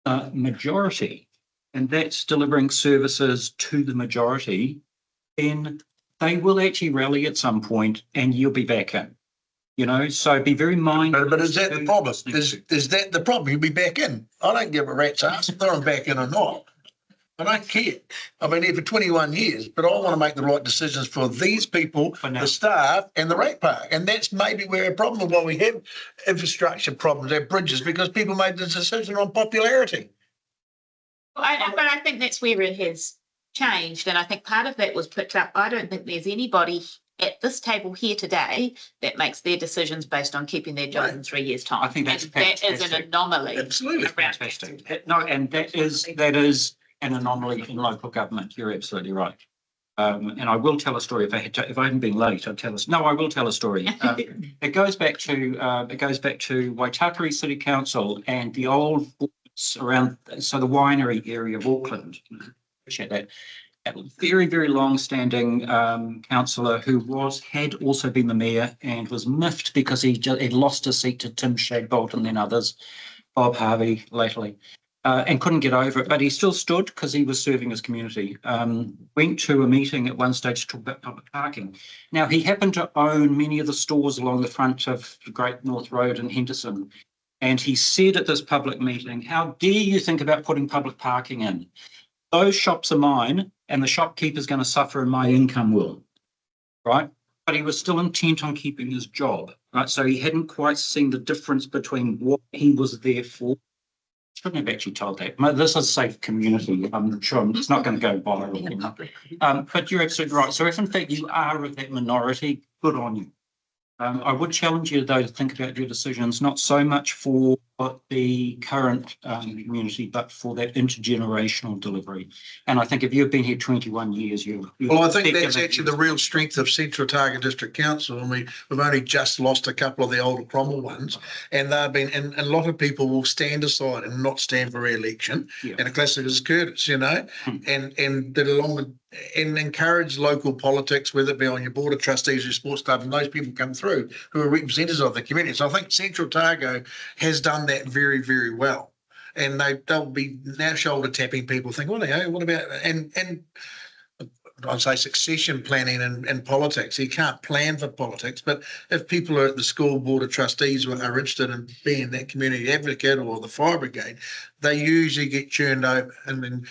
a majority and that's delivering services to the majority, then they will actually rally at some point and you'll be back in. You know, so be very mindful. But is that the problem? Is that the problem? You'll be back in. I don't give a rat's ass if they're back in or not. I don't care. I've been here for 21 years, but I want to make the right decisions for these people, the staff and the ratepayer. And that's maybe where a problem, why we have infrastructure problems, our bridges, because people made the decision on popularity. But I think that's where it has changed. And I think part of that was picked up. I don't think there's anybody at this table here today that makes their decisions based on keeping their job in 3 years' time. I think that's that is an anomaly. Absolutely. Fantastic. No, and that is an anomaly in local government. You're absolutely right. And I will tell a story if I hadn't been late. I'd tell us. No, I will tell a story. It goes back to Waitakere City Council and the old around, so the winery area of Auckland. Appreciate that. A very, very long-standing councillor who had also been the mayor and was miffed because he lost his seat to Tim Shadbolt and then others, Bob Harvey lately. And couldn't get over it, but he still stood because he was serving his community. Went to a meeting at one stage to talk about public parking. Now, he happened to own many of the stores along the front of Great North Road in Henderson. And he said at this public meeting, how dare you think about putting public parking in? Those shops are mine and the shopkeeper's going to suffer and my income will, right? But he was still intent on keeping his job. Right, so he hadn't quite seen the difference between what he was there for. Shouldn't have actually told that. This is a safe community. I'm sure it's not going to go viral. But you're absolutely right. So if in fact you are of that minority, good on you. I would challenge you though to think about your decisions, not so much for the current community, but for that intergenerational delivery. And I think if you've been here 21 years, Well, I think that's actually the real strength of Central Otago District Council. And we've only just lost a couple of the older Cromwell ones. And they've been, and a lot of people will stand aside and not stand for re-election. Yeah. And a classic is Curtis, you know, and that along with, and encourage local politics, whether it be on your board of trustees, your sports club, and those people come through who are representatives of the community. So I think Central Otago has done that very, very well. And they'll be now shoulder tapping people, think, well, what about, and I'd say succession planning and politics. You can't plan for politics, but if people are at the school board of trustees who are interested in being that community advocate or the fire brigade, they usually get churned over. And then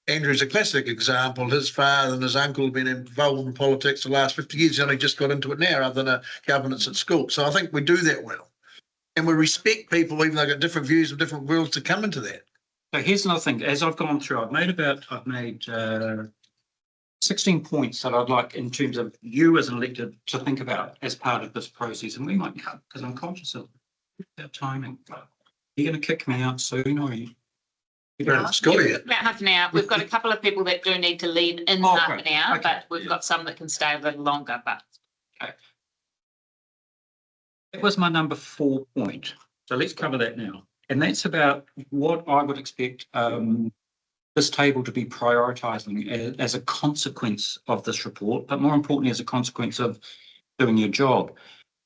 Andrew's a classic example. His father and his uncle have been involved in politics the last 50 years. He's only just got into it now, other than a governance at school. So I think we do that well. And we respect people, even though they've got different views of different worlds, to come into that. So here's another thing. As I've gone through, I've made 16 points that I'd like in terms of you as an elected to think about as part of this process. And we might cut because I'm conscious of that timing. Are you going to kick me out soon, or are you? Scotty. About half an hour. We've got a couple of people that do need to leave in half an hour, but we've got some that can stay a little longer. But okay. That was my number 4 point. So let's cover that now. And that's about what I would expect this table to be prioritising as a consequence of this report, but more importantly, as a consequence of doing your job.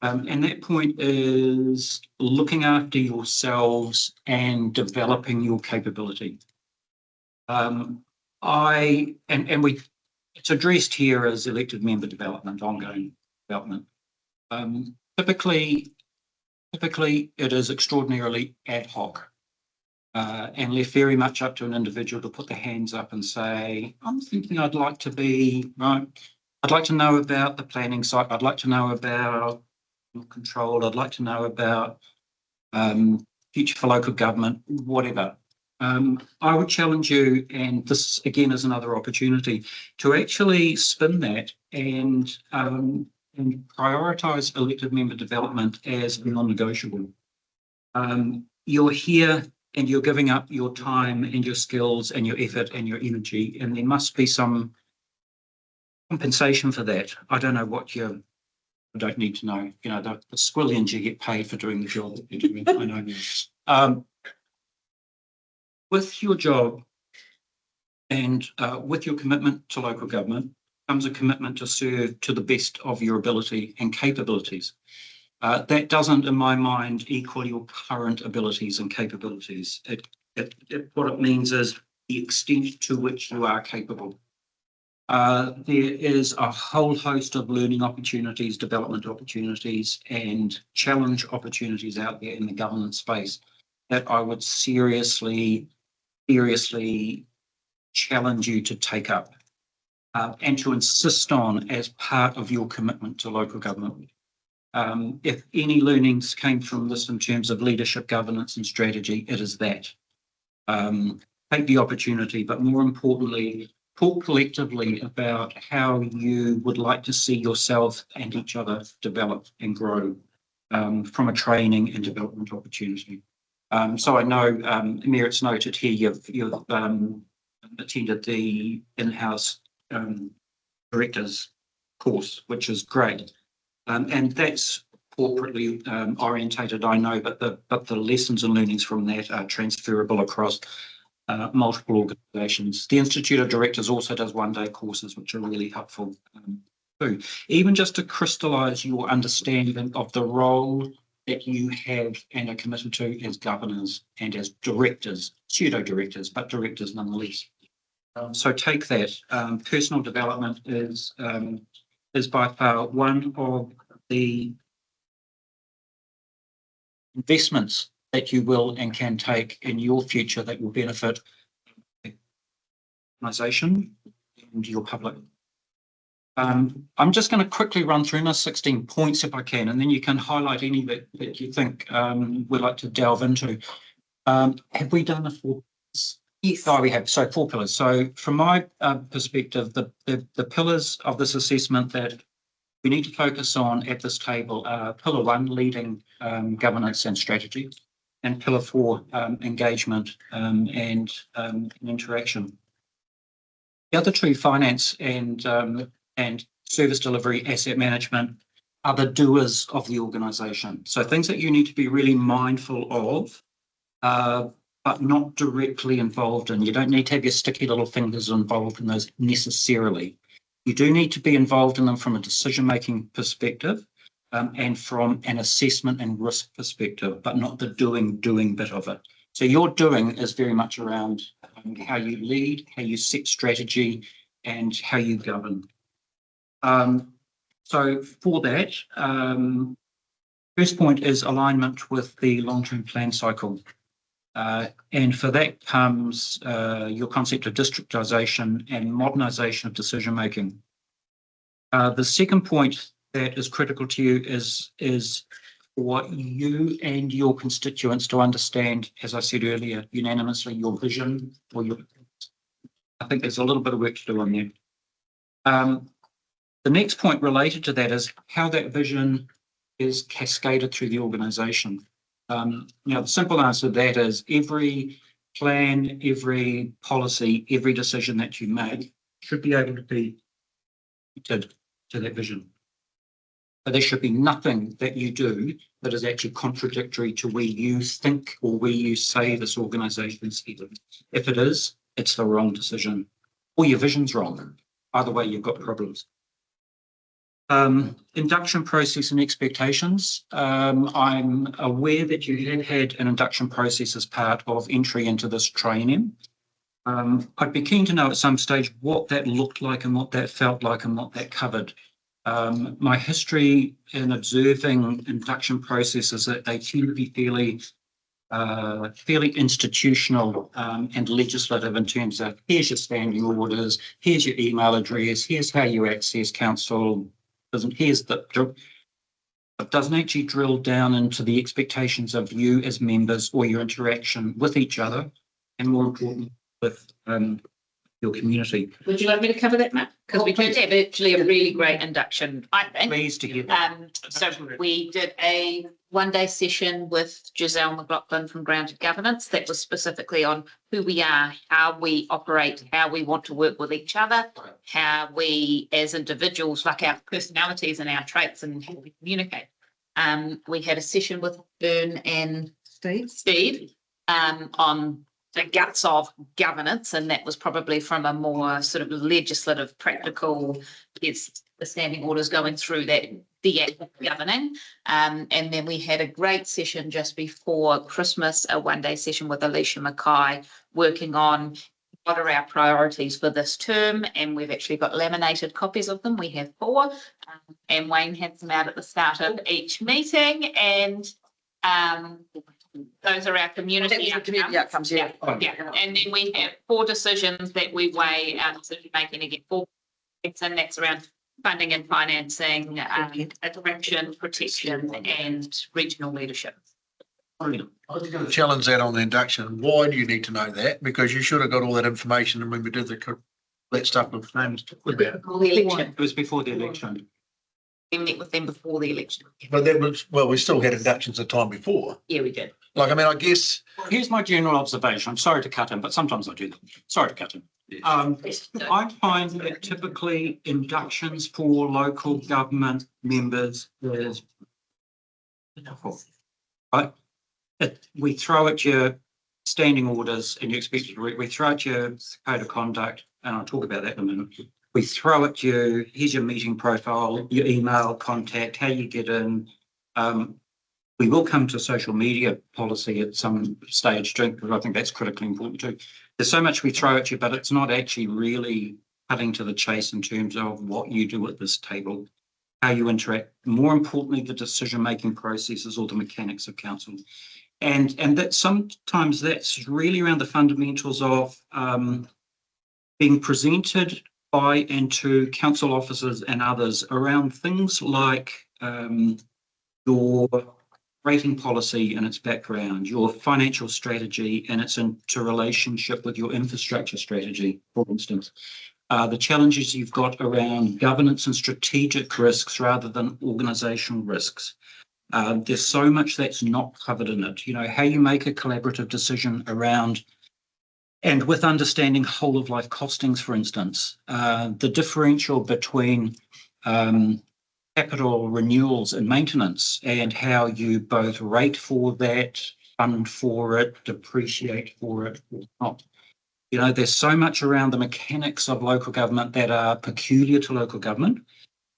And that point is looking after yourselves and developing your capability. It's addressed here as elected member development, ongoing development. Typically it is extraordinarily ad hoc and left very much up to an individual to put their hands up and say, I'm thinking I'd like to be, right, I'd like to know about the planning site, I'd like to know about control, I'd like to know about future for local government, whatever. I would challenge you, and this again is another opportunity, to actually spin that and prioritise elected member development as non-negotiable. You're here and you're giving up your time and your skills and your effort and your energy, and there must be some compensation for that. I don't know what I don't need to know, you know, the squillions you get paid for doing the job that you're doing. I know. With your job and with your commitment to local government comes a commitment to serve to the best of your ability and capabilities. That doesn't, in my mind, equal your current abilities and capabilities. What it means is the extent to which you are capable. There is a whole host of learning opportunities, development opportunities, and challenge opportunities out there in the governance space that I would seriously challenge you to take up and to insist on as part of your commitment to local government. If any learnings came from this in terms of leadership, governance and strategy, it is that. Take the opportunity, but more importantly, talk collectively about how you would like to see yourself and each other develop and grow from a training and development opportunity. So I know, Amir, it's noted here you've attended the in-house directors course, which is great. And that's corporately orientated, I know, but the lessons and learnings from that are transferable across multiple organisations. The Institute of Directors also does one-day courses, which are really helpful too. Even just to crystallise your understanding of the role that you have and are committed to as governors and as directors, pseudo-directors, but directors nonetheless. So take that. Personal development is by far one of the investments that you will and can take in your future that will benefit the organisation and your public. I'm just going to quickly run through my 16 points if I can, and then you can highlight any that you think we'd like to delve into. Have we done the 4 pillars? Yes. Oh, we have. So 4 pillars. So from my perspective, the pillars of this assessment that we need to focus on at this table are pillar 1, leading governance and strategy, and pillar 4, engagement and interaction. The other 2, finance and service delivery, asset management, are the doers of the organisation. So things that you need to be really mindful of, but not directly involved in. You don't need to have your sticky little fingers involved in those necessarily. You do need to be involved in them from a decision-making perspective and from an assessment and risk perspective, but not the doing bit of it. So your doing is very much around how you lead, how you set strategy, and how you govern. So for that, first point is alignment with the long-term plan cycle. And for that comes your concept of districtisation and modernisation of decision-making. The second point that is critical to you is for you and your constituents to understand, as I said earlier, unanimously your vision or your. I think there's a little bit of work to do on there. The next point related to that is how that vision is cascaded through the organisation. The simple answer to that is every plan, every policy, every decision that you make should be able to be connected to that vision. But there should be nothing that you do that is actually contradictory to where you think or where you say this organisation is headed. If it is, it's the wrong decision, or your vision's wrong. Either way, you've got problems. Induction process and expectations. I'm aware that you have had an induction process as part of entry into this training. I'd be keen to know at some stage what that looked like and what that felt like and what that covered. My history in observing induction processes that they tend to be fairly institutional and legislative in terms of here's your standing orders, here's your email address, here's how you access council. It doesn't actually drill down into the expectations of you as members or your interaction with each other, and more importantly, with your community. Would you like me to cover that, Matt? Because we did have actually a really great induction, I think. Pleased to hear that. So we did a 1-day session with Giselle McLaughlin from Grounded Governance that was specifically on who we are, how we operate, how we want to work with each other, how we as individuals, like our personalities and our traits and how we communicate. We had a session with Bern and Steve on the guts of governance, and that was probably from a more sort of legislative, practical, yes, the standing orders going through that, the act of governing. And then we had a great session just before Christmas, a 1-day session with Alicia Mackay, working on what are our priorities for this term, and we've actually got laminated copies of them. We have 4, and Wayne had them out at the start of each meeting, and those are our community outcomes. Yeah. And then we have 4 decisions that we weigh our decision making again. 4 points, and that's around funding and financing, attraction, protection, and regional leadership. I was going to challenge that on the induction. Why do you need to know that? Because you should have got all that information when we did that stuff with names. Before the election. It was before the election. We met with them before the election. But that was, well, we still had inductions the time before. Yeah, we did. Like, I mean, I guess. Here's my general observation. I'm sorry to cut in, but sometimes I do that. Sorry to cut in. I find that typically inductions for local government members is right. We throw at your standing orders and you expect it to read. We throw at your code of conduct, and I'll talk about that in a minute. We throw at you, here's your meeting profile, your email contact, how you get in. We will come to social media policy at some stage, because I think that's critically important too. There's so much we throw at you, but it's not actually really cutting to the chase in terms of what you do at this table, how you interact. More importantly, the decision-making processes or the mechanics of council. And that sometimes that's really around the fundamentals of being presented by and to council officers and others around things like your rating policy and its background, your financial strategy and its interrelationship with your infrastructure strategy, for instance. The challenges you've got around governance and strategic risks rather than organizational risks. There's so much that's not covered in it. You know, how you make a collaborative decision around and with understanding whole of life costings, for instance, the differential between capital renewals and maintenance and how you both rate for that, fund for it, depreciate for it or not. You know, there's so much around the mechanics of local government that are peculiar to local government.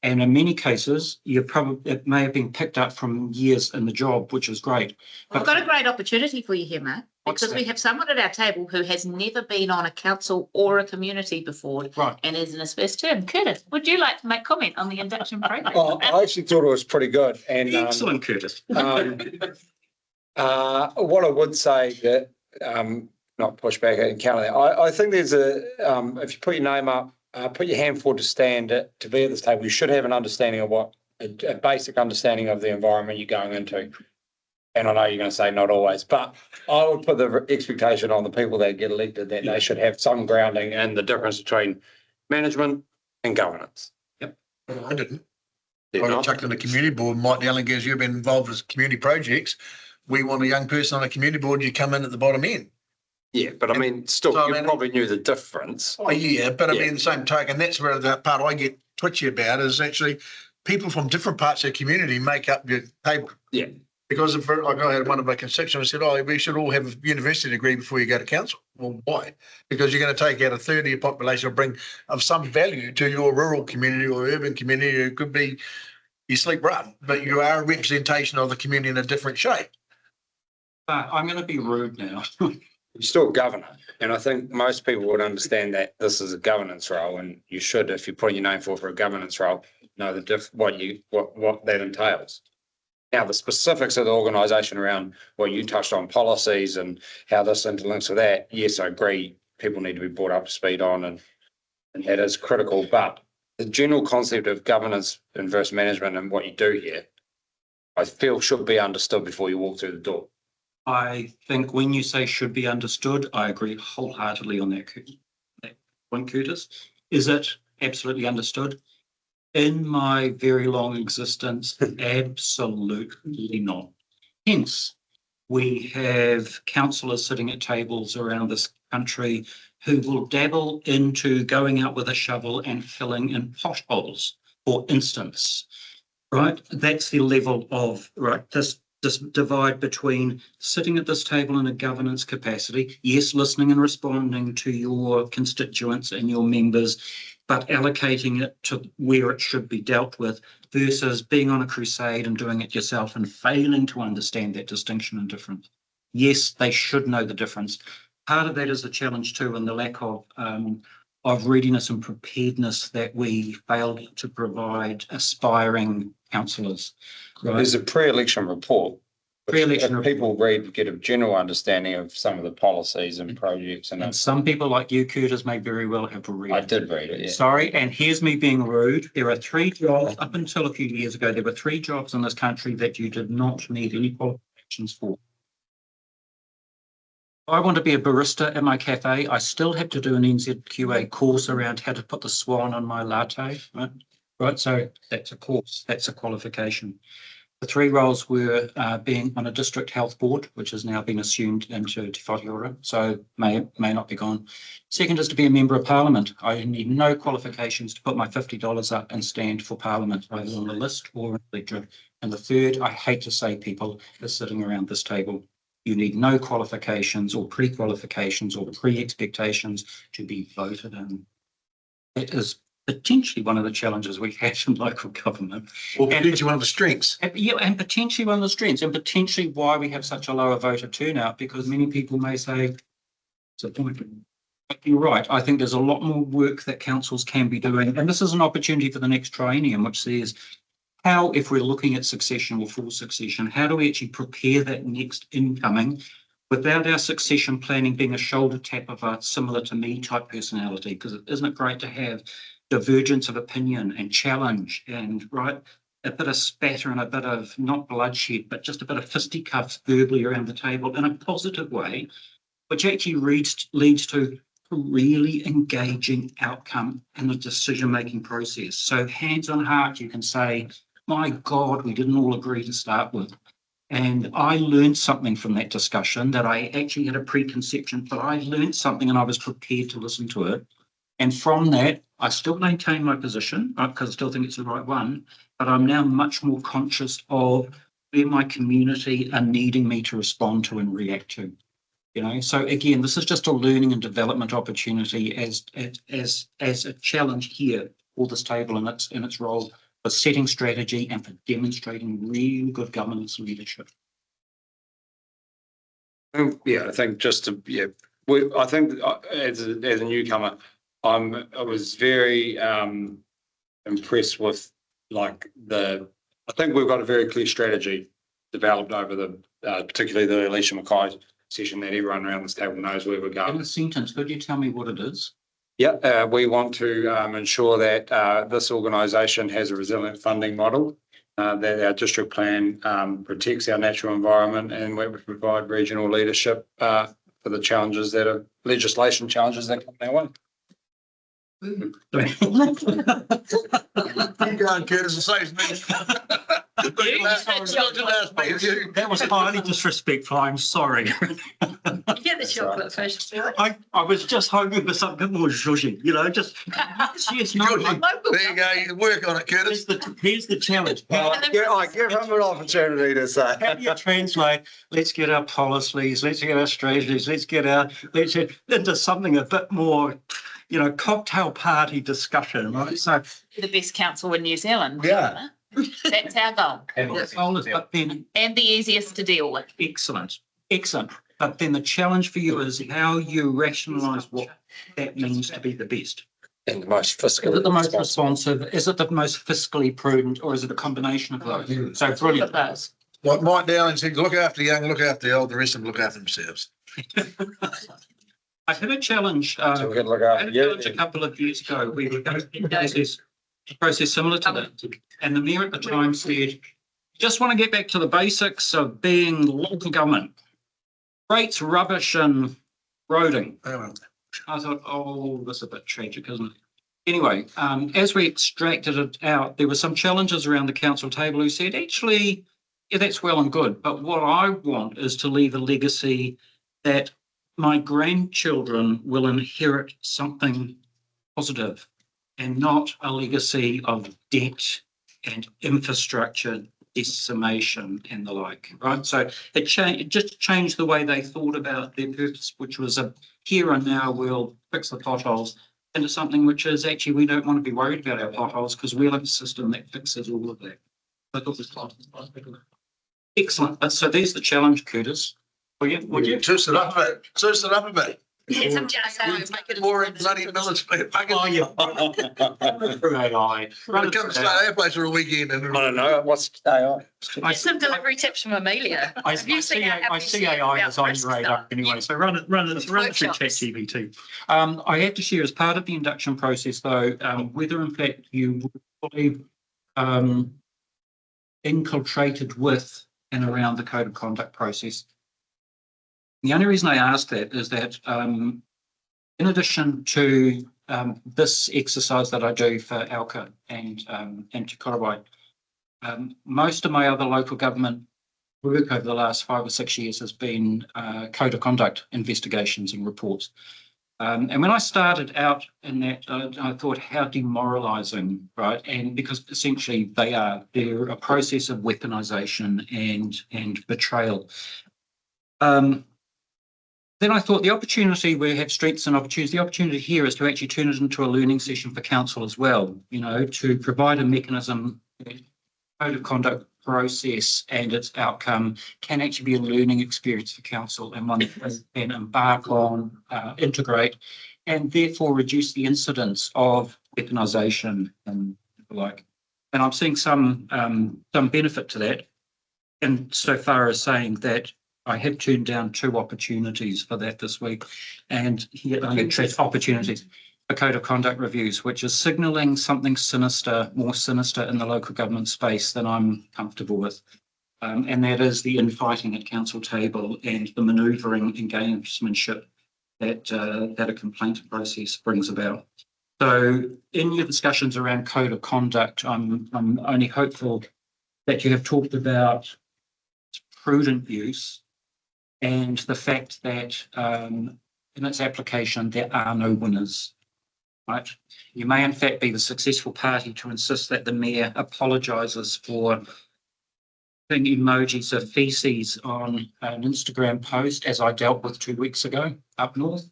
And in many cases, it may have been picked up from years in the job, which is great. I've got a great opportunity for you here, Mark, What's because we that? have someone at our table who has never been on a council or a community before Right. and is in his first term. Curtis, would you like to make comment on the induction program? Oh, I actually thought it was pretty good. And Excellent, Curtis. what I would say that, not push back and counter that, I think there's if you put your name up, put your hand forward to stand to be at this table, you should have an understanding of a basic understanding of the environment you're going into. And I know you're going to say not always, but I would put the expectation on the people that get elected that they should have some grounding in the difference between management and governance. I didn't. Did I got not? chucked in the community board. Mike Dowling, as you've been involved with community projects, we want a young person on a community board, you come in at the bottom end. Yeah, but I mean, still, So, I you mean- probably knew the difference. Oh, yeah, but I Yeah. mean, the same token, that's where the part I get twitchy about is actually people from different parts of the community make up your table. Yeah. Because if, like I had one of my constituents said, oh, we should all have a university degree before you go to council. Well, why? Because you're going to take out a third of your population or bring of some value to your rural community or urban community. It could be you sleep rough, but you are a representation of the community in a different shape. I'm going to be rude now. You're still a governor. And I think most people would understand that this is a governance role, and you should, if you're putting your name forward for a governance role, know what that entails. Now, the specifics of the organisation around what you touched on, policies and how this interlinks with that, yes, I agree, people need to be brought up to speed on, and that is critical. But the general concept of governance versus management and what you do here, I feel should be understood before you walk through the door. I think when you say should be understood, I agree wholeheartedly on that point, Curtis. Is it absolutely understood? In my very long existence, absolutely not. Hence, we have councillors sitting at tables around this country who will dabble into going out with a shovel and filling in potholes, for instance. Right? That's the level of, right, this divide between sitting at this table in a governance capacity, yes, listening and responding to your constituents and your members, but allocating it to where it should be dealt with versus being on a crusade and doing it yourself and failing to understand that distinction and difference. Yes, they should know the difference. Part of that is the challenge too, and the lack of readiness and preparedness that we failed to provide aspiring councillors. Right? There's a pre-election report. Pre-election If people read, get a general understanding of some of the policies and projects. And some people like you, Curtis, may very well have read I it. did read it, yeah. Sorry, and here's me being rude. There are 3 jobs, up until a few years ago, there were 3 jobs in this country that you did not need any qualifications for. I want to be a barista at my cafe. I still have to do an NZQA course around how to put the swan on my latte, right? So that's a course, that's a qualification. The 3 roles were being on a district health board, which has now been assumed into Te Whatiora, so may not be gone. Second is to be a member of parliament. I need no qualifications to put my $50 up and stand for parliament, either on the list or an electorate. And the third, I hate to say, people are sitting around this table. You need no qualifications or pre-qualifications or pre-expectations to be voted in. It is potentially one of the challenges we have in local government. Or potentially one of the strengths. Yeah, and potentially one of the strengths, and potentially why we have such a lower voter turnout, because many people may say, it's a point. But you're right. I think there's a lot more work that councils can be doing. And this is an opportunity for the next triennium, which says, how, if we're looking at succession or full succession, how do we actually prepare that next incoming without our succession planning being a shoulder tap of a similar to me type personality, because isn't it great to have divergence of opinion and challenge and a bit of spatter and a bit of not bloodshed, but just a bit of fisticuffs verbally around the table in a positive way, which actually leads to a really engaging outcome in the decision-making process. So hands on heart, you can say, my God, we didn't all agree to start with. And I learned something from that discussion that I actually had a preconception, but I learned something and I was prepared to listen to it. And from that, I still maintain my position because I still think it's the right one, but I'm now much more conscious of where my community are needing me to respond to and react to. You know, so again, this is just a learning and development opportunity as a challenge here for this table in its role for setting strategy and for demonstrating really good governance leadership. Yeah, I think just to, I think as a newcomer, I was very impressed with I think we've got a very clear strategy developed over the, particularly the Alicia Mackay session that everyone around this table knows where we're going. In a sentence, could you tell me what it is? Yeah, we want to ensure that this organisation has a resilient funding model, that our district plan protects our natural environment, and where we provide regional leadership for the challenges legislation challenges that come our way. Keep going, Curtis, and saves me. That was highly disrespectful. I'm sorry. Get the chocolate first. I was just hoping for something more zhuzhy, just yes, no. There you go, you can work on it, Curtis. Here's the challenge. I give him an opportunity to say. How do you translate, let's get our policies, let's get our strategies, let's get into something a bit more, cocktail party discussion, right? So The best council in New Zealand. Yeah. That's our goal. but then And the easiest to deal with. excellent. But then the challenge for you is how you rationalise what that means to be the best. And the most fiscally. Is it the most responsive? Is it the most fiscally prudent, or is it a combination of those? So brilliant. Those. Like Mike Dowling said, look after the young, look after the old, the rest of them look after themselves. I had a challenge. So we're going to look I after had a challenge a couple of years ago. We were going through a process similar to that, and the mayor at the time said, "Just want to get back to the basics of being local government. Rates, rubbish, and roading." I thought, oh, that's a bit tragic, isn't it? Anyway, as we extracted it out, there were some challenges around the council table who said, actually, yeah, that's well and good, but what I want is to leave a legacy that my grandchildren will inherit something positive and not a legacy of debt and infrastructure decimation and the like, right? So it just changed the way they thought about their purpose, which was a here and now we'll fix the potholes, into something which is actually we don't want to be worried about our potholes because we'll have a system that fixes all of that. I thought this was excellent. So there's the challenge, Curtis. Would you? Juice it up a bit. Juice it up a bit. Get some jazz out, make it Boring bloody military. Oh, yeah. Through AI. Come stay at our place for a weekend. And I don't know what's AI. Get some delivery tips from Amelia. I Have you seen how happy see she is AI about is on risk your radar stuff? anyway, so run it through Workshops. ChatGPT. I have to share as part of the induction process though, whether in fact you were fully infiltrated with and around the code of conduct process. The only reason I ask that is that in addition to this exercise that I do for Alka and to Korowai, most of my other local government work over the last 5 or 6 years has been code of conduct investigations and reports. And when I started out in that, I thought how demoralising, right? And because essentially they're a process of weaponisation and betrayal. Then I thought the opportunity, we have strengths and opportunities, the opportunity here is to actually turn it into a learning session for council as well, to provide a mechanism, code of conduct process and its outcome can actually be a learning experience for council and one that can embark on, integrate, and therefore reduce the incidence of weaponisation and the like. And I'm seeing some benefit to that, insofar as saying that I have turned down 2 opportunities for that this week, and here opportunities for code of conduct reviews, which is signalling something sinister, more sinister in the local government space than I'm comfortable with. And that is the infighting at council table and the manoeuvring and gamesmanship that a complaint process brings about. So in your discussions around code of conduct, I'm only hopeful that you have talked about prudent use and the fact that in its application, there are no winners, right? You may in fact be the successful party to insist that the mayor apologises for putting emojis of feces on an Instagram post, as I dealt with 2 weeks ago up north.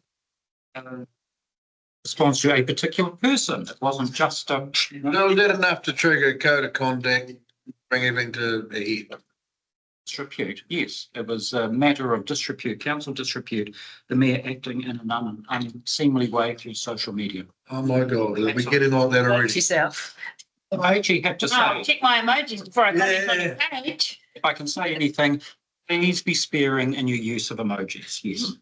Response to a particular person. It wasn't just No, is that enough to trigger a code of conduct, bring everything to a head? disrepute. Yes, it was a matter of disrepute, council disrepute, the mayor acting in an unseemly way through social media. Oh my God, we're getting like that already. Yourself. I actually have to Oh, say, check my emojis before I comment on your page. if I can say anything, please be sparing in your use of emojis. Yes.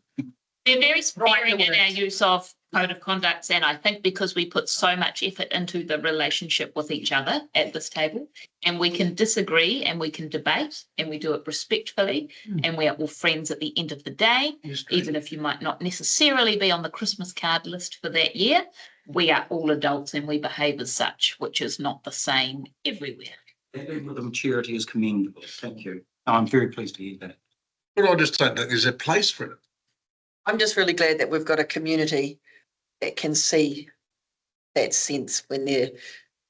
They're very sparing in words. our use of code of conducts, and I think because we put so much effort into the relationship with each other at this table, and we can disagree and we can debate and we do it respectfully, and we are all friends at the end of the day, even if you might not necessarily be on the Christmas card list for that year. We are all adults and we behave as such, which is not the same everywhere. That level of maturity is commendable. Thank you. I'm very pleased to hear that. Well, I just don't think there's a place for it. I'm just really glad that we've got a community that can see that sense when they're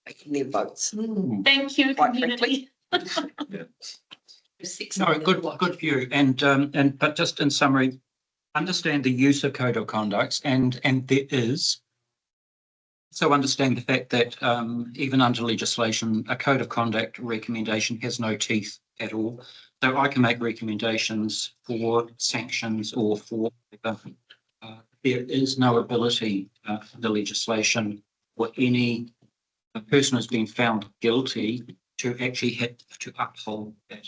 making their votes. Thank you, Quite community. No, good view. And but just in summary, understand the use of code of conducts and there is. So understand the fact that even under legislation, a code of conduct recommendation has no teeth at all. So I can make recommendations for sanctions or for there is no ability for the legislation for any person who's been found guilty to actually have to uphold that.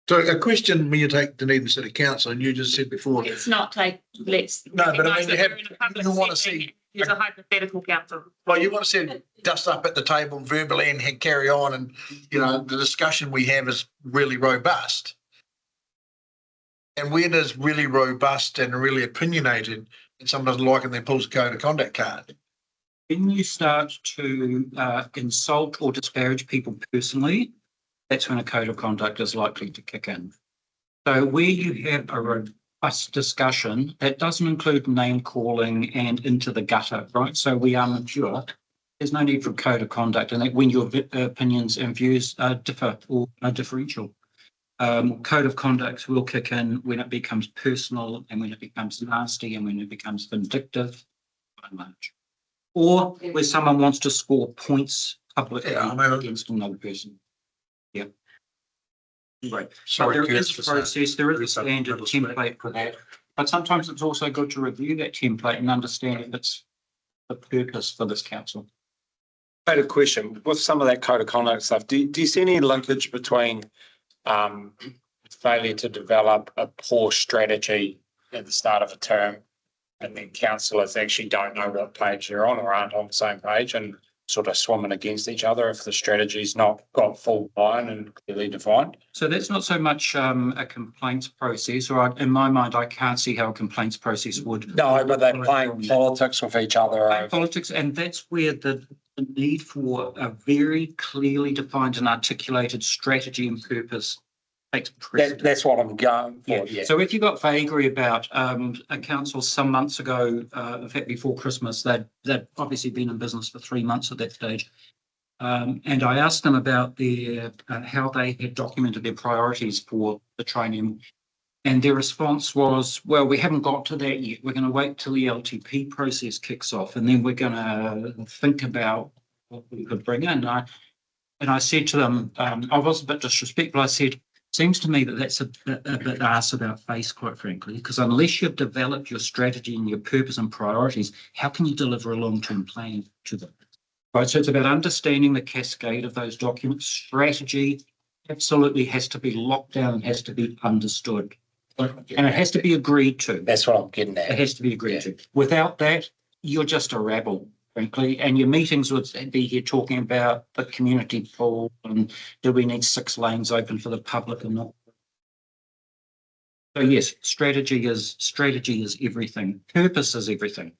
So a question when you take Dunedin City Council, and you just said before, Let's not take, let's. No, but I mean, recognise you that have- we're in a public you wanna setting. see- It's a hypothetical council. well, you want to see dust up at the table verbally and carry on, and you know the discussion we have is really robust. And when is really robust and really opinionated, and someone doesn't like it, then pulls a code of conduct card. When you start to insult or disparage people personally, that's when a code of conduct is likely to kick in. So where you have a robust discussion, that doesn't include name calling and into the gutter, right? So we are mature. There's no need for a code of conduct, and that when your opinions and views differ or are differential. Code of conduct will kick in when it becomes personal and when it becomes nasty and when it becomes vindictive, much. Or where someone wants to score points publicly against another person. Yeah. Right. Sorry, But there Kurt, is for a saying- process, there is a standard template for that. But sometimes it's also good to review that template and understand if it's the purpose for this council. I had a question with some of that code of conduct stuff. Do you see any linkage between failure to develop a poor strategy at the start of a term, and then councillors actually don't know what page they're on or aren't on the same page and sort of swimming against each other if the strategy's not got full buy-in and clearly defined? So that's not so much a complaints process, or in my mind, I can't see how a complaints process would. No, but they're playing politics with each other. Politics, and that's where the need for a very clearly defined and articulated strategy and purpose takes precedence. That's what I'm going for. Yeah. So if you got vagary about a council some months ago, in fact, before Christmas, they'd obviously been in business for 3 months at that stage. And I asked them about their how they had documented their priorities for the training. And their response was, well, we haven't got to that yet. We're going to wait till the LTP process kicks off, and then we're going to think about what we could bring in. And I said to them, I was a bit disrespectful. I said, seems to me that that's a bit arse about face, quite frankly, because unless you've developed your strategy and your purpose and priorities, how can you deliver a long-term plan to them? Right, so it's about understanding the cascade of those documents. Strategy absolutely has to be locked down and has to be understood. And it has to be agreed to. That's what I'm getting It at. has to be agreed to. Without that, you're just a rabble, frankly. And your meetings would be here talking about the community pool and do we need 6 lanes open for the public or not? So yes, strategy is everything. Purpose is everything.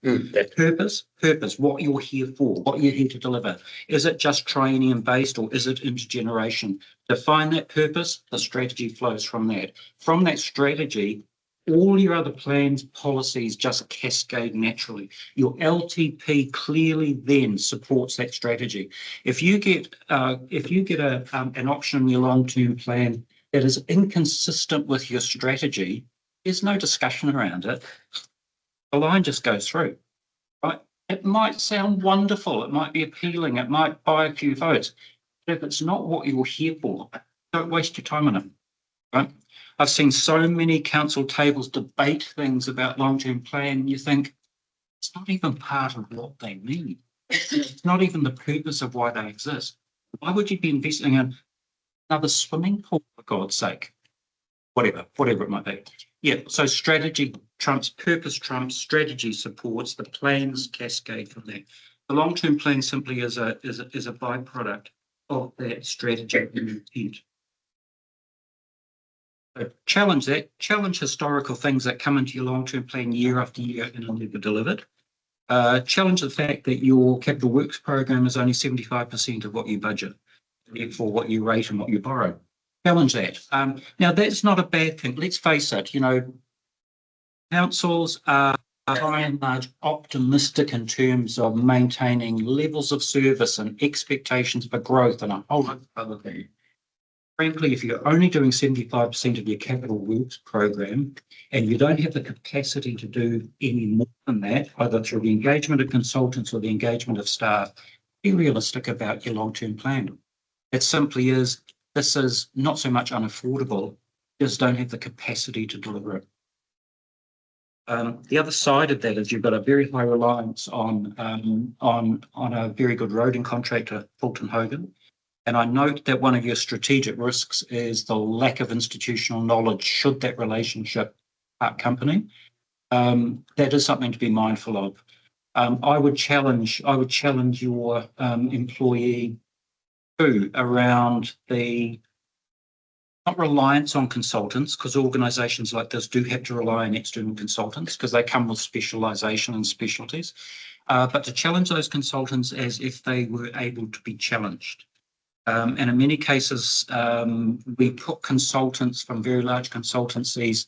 Purpose, what you're here for, what you're here to deliver. Is it just training and based or is it intergeneration? Define that purpose, the strategy flows from that. From that strategy, all your other plans, policies just cascade naturally. Your LTP clearly then supports that strategy. If you get an option in your long-term plan that is inconsistent with your strategy, there's no discussion around it. The line just goes through, right? It might sound wonderful. It might be appealing. It might buy a few votes. But if it's not what you're here for, don't waste your time on it, right? I've seen so many council tables debate things about long-term plan. You think it's not even part of what they need. It's not even the purpose of why they exist. Why would you be investing in another swimming pool, for God's sake? Whatever it might be. Yeah, so strategy trumps purpose, trumps strategy supports the plans cascade from that. The long-term plan simply is a byproduct of that strategy and intent. So challenge that, challenge historical things that come into your long-term plan year after year and are never delivered. Challenge the fact that your capital works program is only 75% of what you budget, therefore what you rate and what you borrow. Challenge that. Now, that's not a bad thing. Let's face it, councils are by and large optimistic in terms of maintaining levels of service and expectations for growth and a whole lot of other things. Frankly, if you're only doing 75% of your capital works program and you don't have the capacity to do any more than that, either through the engagement of consultants or the engagement of staff, be realistic about your long-term plan. It simply is, this is not so much unaffordable, just don't have the capacity to deliver it. The other side of that is you've got a very high reliance on a very good roading contractor, Fulton Hogan. And I note that one of your strategic risks is the lack of institutional knowledge should that relationship part company. That is something to be mindful of. I would challenge your employee too around the not reliance on consultants, because organisations like this do have to rely on external consultants because they come with specialisation and specialties, but to challenge those consultants as if they were able to be challenged. And in many cases, we put consultants from very large consultancies.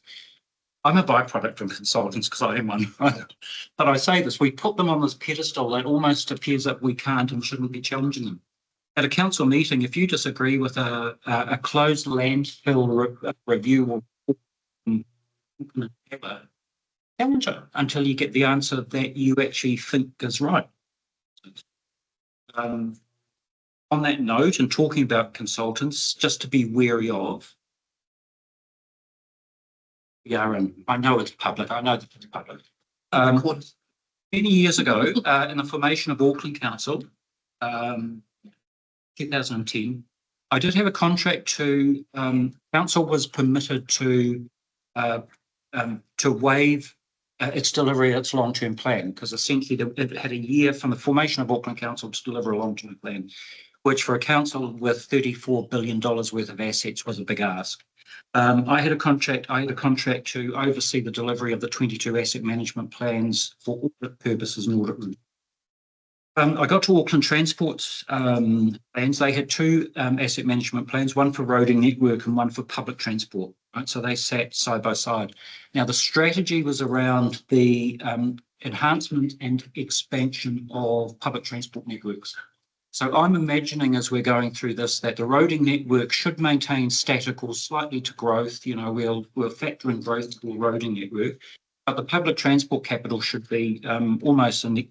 I'm a byproduct of consultants because I am one. But I say this, we put them on this pedestal that almost appears that we can't and shouldn't be challenging them. At a council meeting, if you disagree with a closed landfill review or challenge it until you get the answer that you actually think is right. On that note, and talking about consultants, just to be wary of, I know it's public, many years ago, in the formation of Auckland Council, 2010, I did have a contract to, council was permitted to waive its delivery of its long-term plan, because essentially it had a year from the formation of Auckland Council to deliver a long-term plan, which for a council with $34 billion worth of assets was a big ask. I had a contract to oversee the delivery of the 22 asset management plans for audit purposes and audit room. I got to Auckland Transport's plans. They had 2 asset management plans, one for roading network and one for public transport. Right? So they sat side by side. Now, the strategy was around the enhancement and expansion of public transport networks. So I'm imagining as we're going through this that the roading network should maintain static or slightly to growth. We'll factor in growth to the roading network, but the public transport capital should be almost an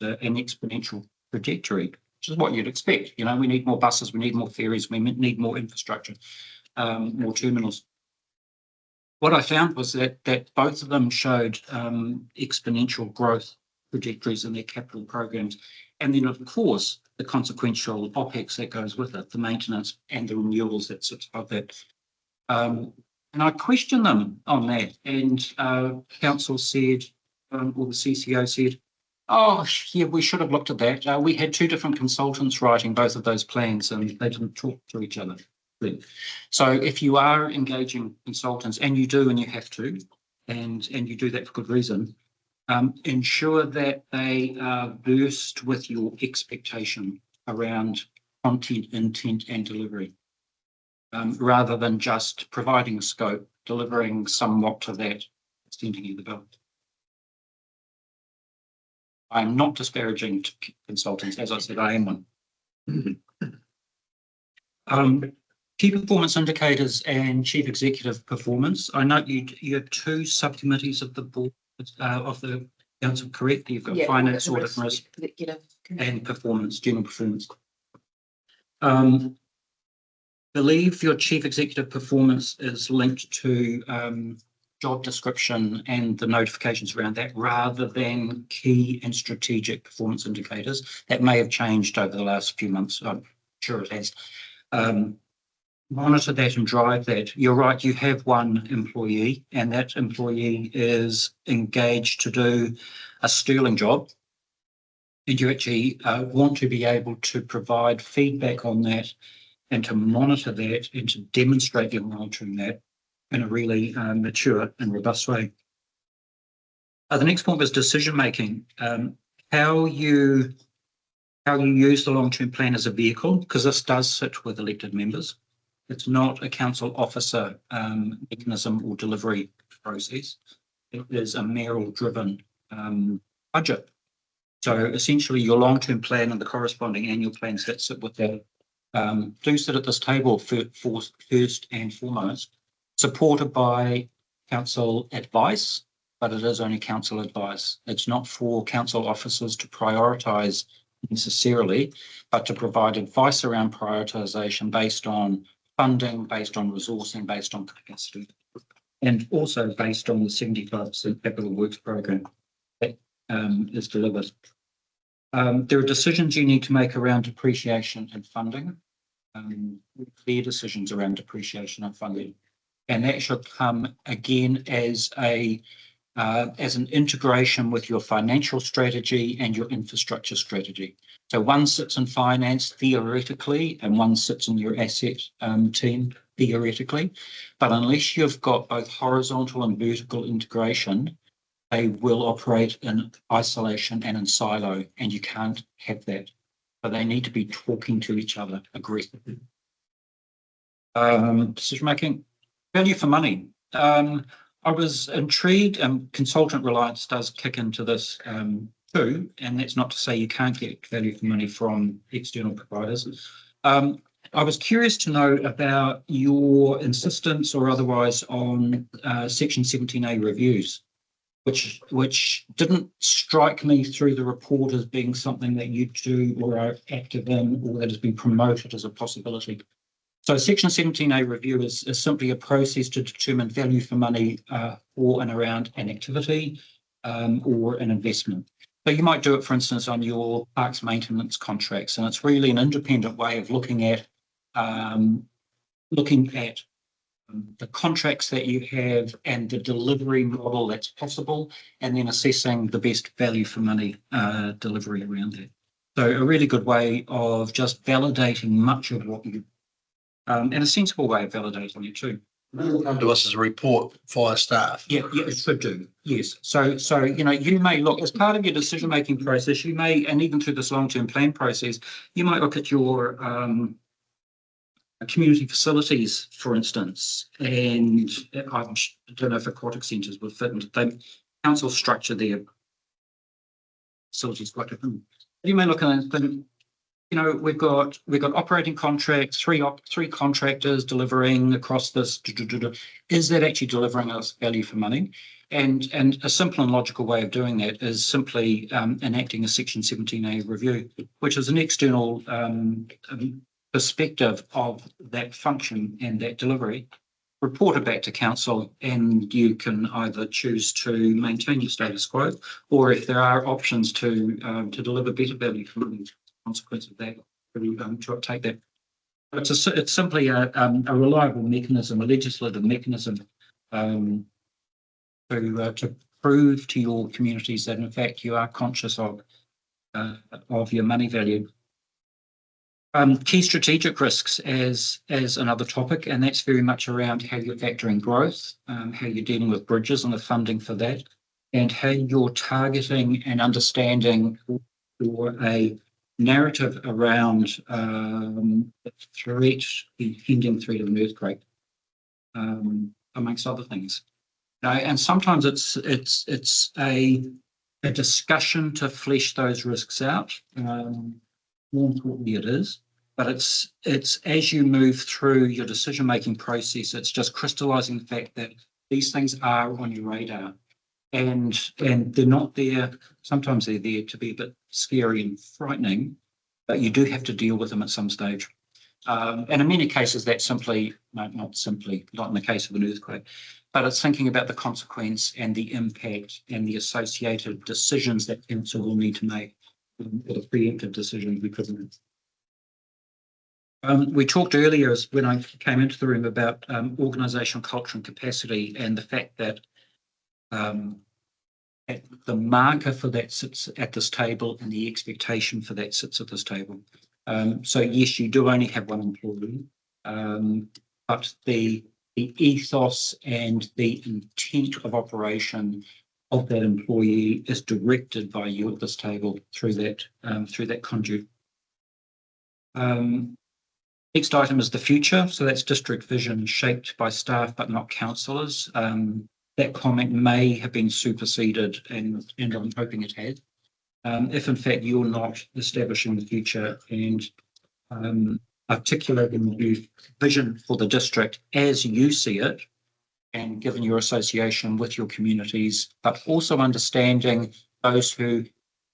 exponential trajectory, which is what you'd expect. We need more buses, we need more ferries, we need more infrastructure, more terminals. What I found was that both of them showed exponential growth trajectories in their capital programs. And then, of course, the consequential OPEX that goes with it, the maintenance and the renewals that sits above that. And I questioned them on that, and council said, or the CCO said, oh, yeah, we should have looked at that. We had two different consultants writing both of those plans and they didn't talk to each other. So if you are engaging consultants, and you do and you have to, and you do that for good reason, ensure that they are versed with your expectation around content, intent and delivery. Rather than just providing a scope, delivering somewhat to that, extending you the bill. I'm not disparaging consultants. As I said, I am one. Key performance indicators and chief executive performance. I note you have two subcommittees of the board of the council, correct? You've got finance, audit, and risk, and performance, general performance. Believe your chief executive performance is linked to job description and the notifications around that, rather than key and strategic performance indicators. That may have changed over the last few months. I'm sure it has. Monitor that and drive that. You're right, you have one employee, and that employee is engaged to do a sterling job. And you actually want to be able to provide feedback on that and to monitor that and to demonstrate you're monitoring that in a really mature and robust way. The next point was decision making. How you use the long-term plan as a vehicle, because this does sit with elected members. It's not a council officer mechanism or delivery process. It is a mayoral-driven budget. So essentially, your long-term plan and the corresponding annual plans that sit with that do sit at this table for first and foremost, supported by council advice, but it is only council advice. It's not for council officers to prioritise necessarily, but to provide advice around prioritisation based on funding, based on resourcing, based on capacity, and also based on the 75% capital works program that is delivered. There are decisions you need to make around depreciation and funding, clear decisions around depreciation and funding. And that should come again as an integration with your financial strategy and your infrastructure strategy. So one sits in finance theoretically, and one sits in your asset team theoretically. But unless you've got both horizontal and vertical integration, they will operate in isolation and in silo, and you can't have that. But they need to be talking to each other aggressively. Decision making, value for money. I was intrigued, and consultant reliance does kick into this too, and that's not to say you can't get value for money from external providers. I was curious to know about your insistence or otherwise on Section 17A reviews, which didn't strike me through the report as being something that you do or are active in, or that has been promoted as a possibility. So Section 17A review is simply a process to determine value for money for and around an activity or an investment. So you might do it, for instance, on your parks maintenance contracts, and it's really an independent way of looking at the contracts that you have and the delivery model that's possible, and then assessing the best value for money delivery around that. So a really good way of just validating much of what you and a sensible way of validating it too. It'll come to us as a report via staff. Yeah, it should do. Yes. So you may look as part of your decision-making process. You may, and even through this long-term plan process, you might look at your community facilities, for instance, and I don't know if aquatic centres would fit into the council structure there. Facilities quite different. You may look at it and think, we've got operating contracts, three contractors delivering across this. Is that actually delivering us value for money? And a simple and logical way of doing that is simply enacting a Section 17A review, which is an external perspective of that function and that delivery, report it back to council, and you can either choose to maintain your status quo, or if there are options to deliver better value for money, consequence of that, to take that. It's simply a reliable mechanism, a legislative mechanism, to prove to your communities that in fact you are conscious of your money value. Key strategic risks as another topic, and that's very much around how you're factoring growth, how you're dealing with bridges and the funding for that, and how you're targeting and understanding for a narrative around the threat, the impending threat of an earthquake, amongst other things. And sometimes it's a discussion to flesh those risks out. More importantly, it is, but it's as you move through your decision-making process, it's just crystallizing the fact that these things are on your radar, and they're not there. Sometimes they're there to be a bit scary and frightening, but you do have to deal with them at some stage. And in many cases, that's simply, not in the case of an earthquake, but it's thinking about the consequence and the impact and the associated decisions that council will need to make, or the preemptive decisions we couldn't. We talked earlier when I came into the room about organisational culture and capacity, and the fact that the marker for that sits at this table and the expectation for that sits at this table. So yes, you do only have one employee, but the ethos and the intent of operation of that employee is directed by you at this table through that conduit. Next item is the future. So that's district vision shaped by staff but not councillors. That comment may have been superseded, and I'm hoping it has. If in fact you're not establishing the future and articulating the vision for the district as you see it, and given your association with your communities, but also understanding those who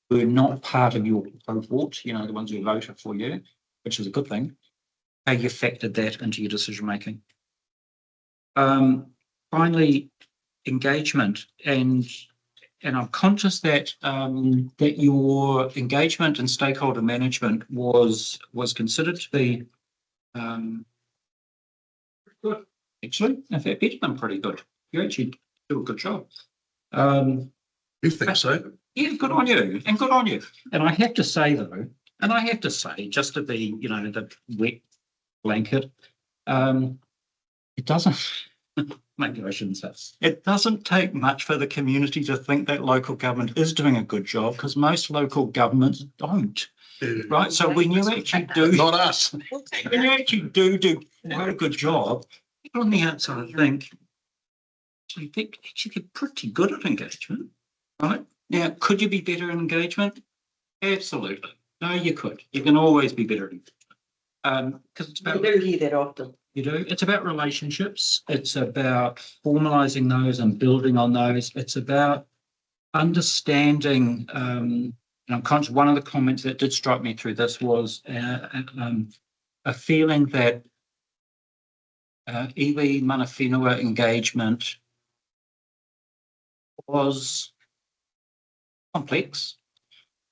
were not part of your cohort, the ones who voted for you, which is a good thing, how you factored that into your decision making. Finally, engagement, and I'm conscious that that your engagement and stakeholder management was considered to be good. Actually, in fact, better than pretty good. You actually do a good job. You think so? Yeah, good on you, and good on you. And I have to say though, just to be, the wet blanket, it doesn't. Maybe I shouldn't say. It doesn't take much for the community to think that local government is doing a good job, because most local governments don't. Right. So when you actually do, Not us. when you actually do quite a good job, people on the outside think, actually get pretty good at engagement. Right. Now, could you be better at engagement? Absolutely. No, you could. You can always be better at engagement. Because it's about. You do hear that often. You do. It's about relationships. It's about formalizing those and building on those. It's about understanding. And I'm conscious, one of the comments that did strike me through this was a feeling that iwi mana whenua engagement was complex.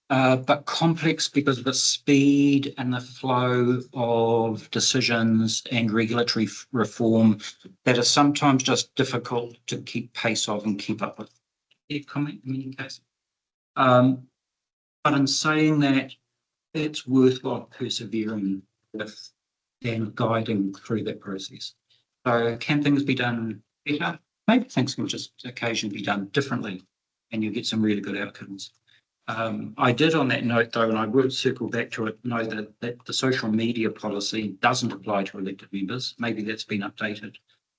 But complex because of the speed and the flow of decisions and regulatory reform that are sometimes just difficult to keep pace of and keep up with. Comment in many cases. But in saying that, it's worthwhile persevering with and guiding through that process. So can things be done better? Maybe things can just occasionally be done differently, and you get some really good outcomes. I did on that note though, and I will circle back to it, know that the social media policy doesn't apply to elected members. Maybe that's been updated.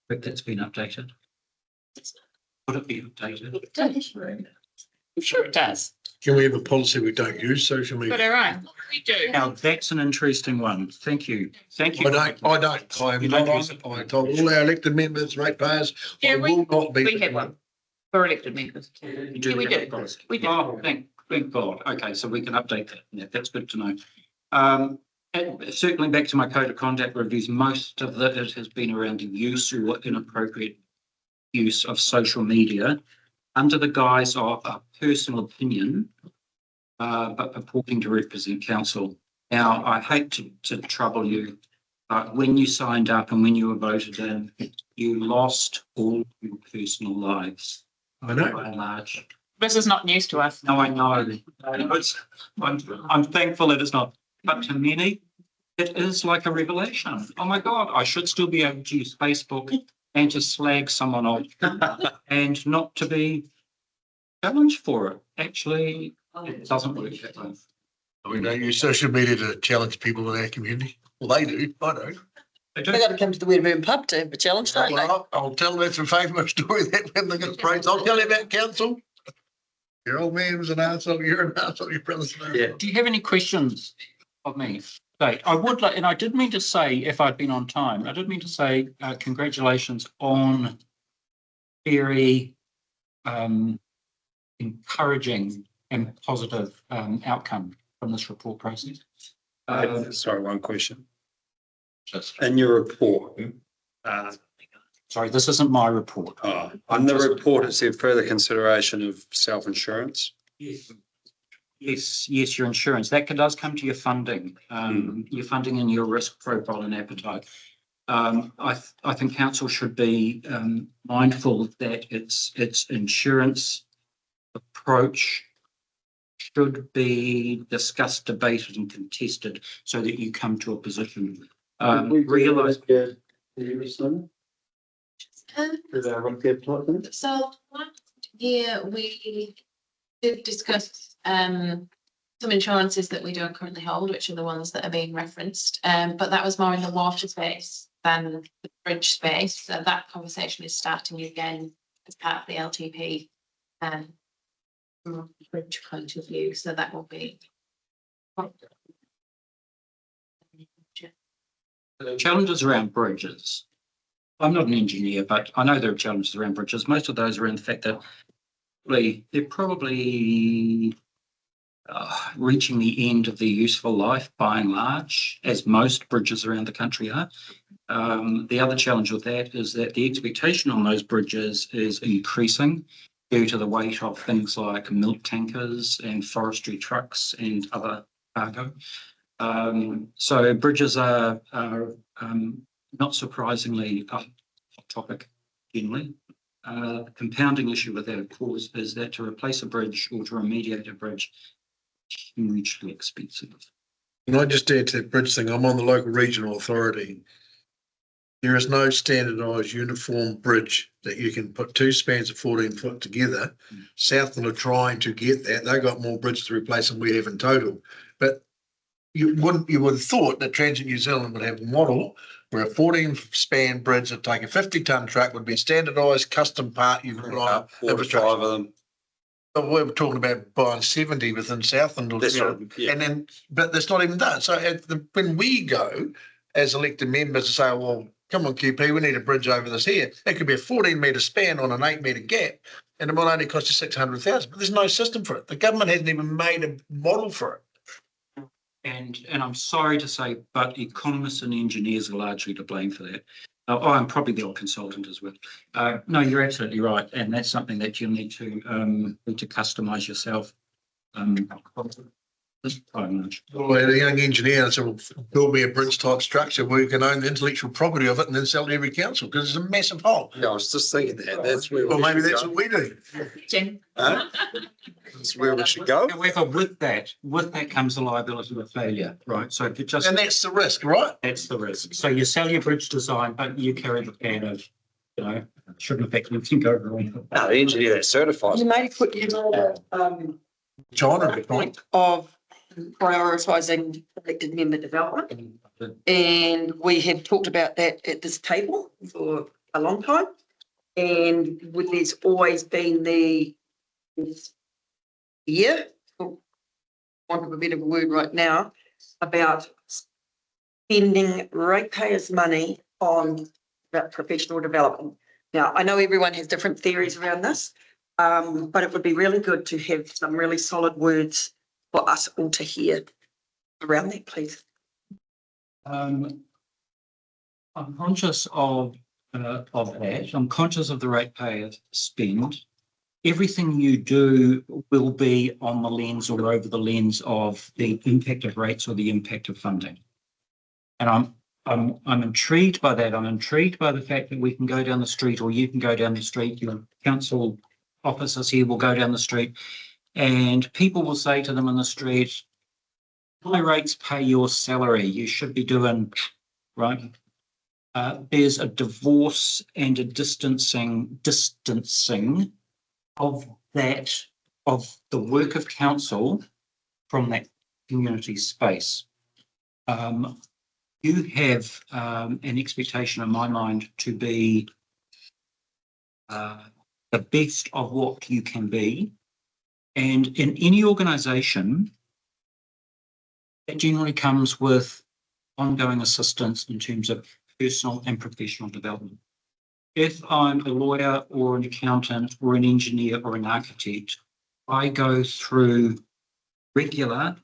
But that's been updated. Would it be updated? It does. I'm sure it does. Can we have a policy we don't use social media? Got our own. We do. Now that's an interesting one. Thank you. Thank you. I don't. I am You not don't on use it. it. I told all our elected members, ratepayers, Yeah, I will not be. We have one for elected members. You Yeah, we have a do. policy. We do. Oh, thank God. Okay, so we can update that. Yeah, that's good to know. And circling back to my code of conduct reviews, most of it has been around the use or inappropriate use of social media under the guise of a personal opinion, but purporting to represent council. Now, I hate to trouble you, But when you signed up and when you were voted in, you lost all your personal lives. I know. By and large. This is not news to us. No, I know. I'm thankful it is not. But to many, it is like a revelation. Oh my God, I should still be able to use Facebook and to slag someone off and not to be challenged for it. Actually, it doesn't work that way. We don't use social media to challenge people in our community. Well, they do. I don't. They do. They got to come to the Wedderburn pub to have a challenge, don't they? Well, I'll tell that's a favourite story that when they get praised. I'll tell you about council. Your old man was an arsehole, you're an arsehole, your brother's an arsehole. Do you have any questions of me? I would like, and I did mean to say, if I'd been on time, I did mean to say congratulations on very encouraging and positive outcome from this report process. Sorry, one question. In your report, Sorry, this isn't my report. on the report, it said further consideration of self-insurance. Yes, your insurance. That does come to your funding, and your risk profile and appetite. I think council should be mindful that its insurance approach should be discussed, debated and contested so that you come to a position. Realise. So last year we did discuss some insurances that we don't currently hold, which are the ones that are being referenced. But that was more in the water space than the bridge space. So that conversation is starting again as part of the LTP from a bridge point of view. So that will be. Challenges around bridges. I'm not an engineer, but I know there are challenges around bridges. Most of those are in the fact that they're probably reaching the end of their useful life by and large, as most bridges around the country are. The other challenge with that is that the expectation on those bridges is increasing due to the weight of things like milk tankers and forestry trucks and other cargo. So bridges are not surprisingly a hot topic generally. The compounding issue with that, of course, is that to replace a bridge or to remediate a bridge is hugely expensive. Can I just add to that bridge thing? I'm on the local regional authority. There is no standardised uniform bridge that you can put two spans of 14 foot together. Southland are trying to get that. They've got more bridges to replace than we have in total. But you would have thought that Transit New Zealand would have a model where a 14 span bridge that take a 50-ton truck would be a standardised custom part you can put on infrastructure. 5 of them. But we're talking about buying 70 within Southland. That's right. Yeah. And then, but that's not even done. So when we go as elected members to say, well, come on, QP, we need a bridge over this here. It could be a 14-metre span on an 8-metre gap, and it might only cost you 600,000. But there's no system for it. The government hasn't even made a model for it. And I'm sorry to say, but economists and engineers are largely to blame for that. I'm probably the old consultant as well. No, you're absolutely right, and that's something that you need to customise yourself. Well, a young engineer said, well, build me a bridge type structure where you can own the intellectual property of it and then sell to every council because it's a massive hole. Yeah, I was just thinking that. That's where. Well, maybe that's what we do. Jen. That's where we should go. However, with that comes the liability of failure, right? So if you just And that's the risk, right? that's the risk. So you sell your bridge design, but you carry the pan of, shouldn't affect anything go wrong. No, the engineer that certifies. You made a quick China, good point. of prioritising elected member development. And we have talked about that at this table for a long time. And there's always been the year, for want of a better word right now, about spending ratepayers' money on that professional development. Now, I know everyone has different theories around this, but it would be really good to have some really solid words for us all to hear around that, please. I'm conscious of that. I'm conscious of the ratepayer spend. Everything you do will be on the lens or over the lens of the impact of rates or the impact of funding. And I'm intrigued by that. I'm intrigued by the fact that we can go down the street, or you can go down the street, your council officers here will go down the street, and people will say to them in the street, high rates pay your salary, you should be doing, right? There's a divorce and a distancing of that, of the work of council from that community space. You have an expectation in my mind to be the best of what you can be. And in any organisation, that generally comes with ongoing assistance in terms of personal and professional development. If I'm a lawyer or an accountant or an engineer or an architect, I go through regular,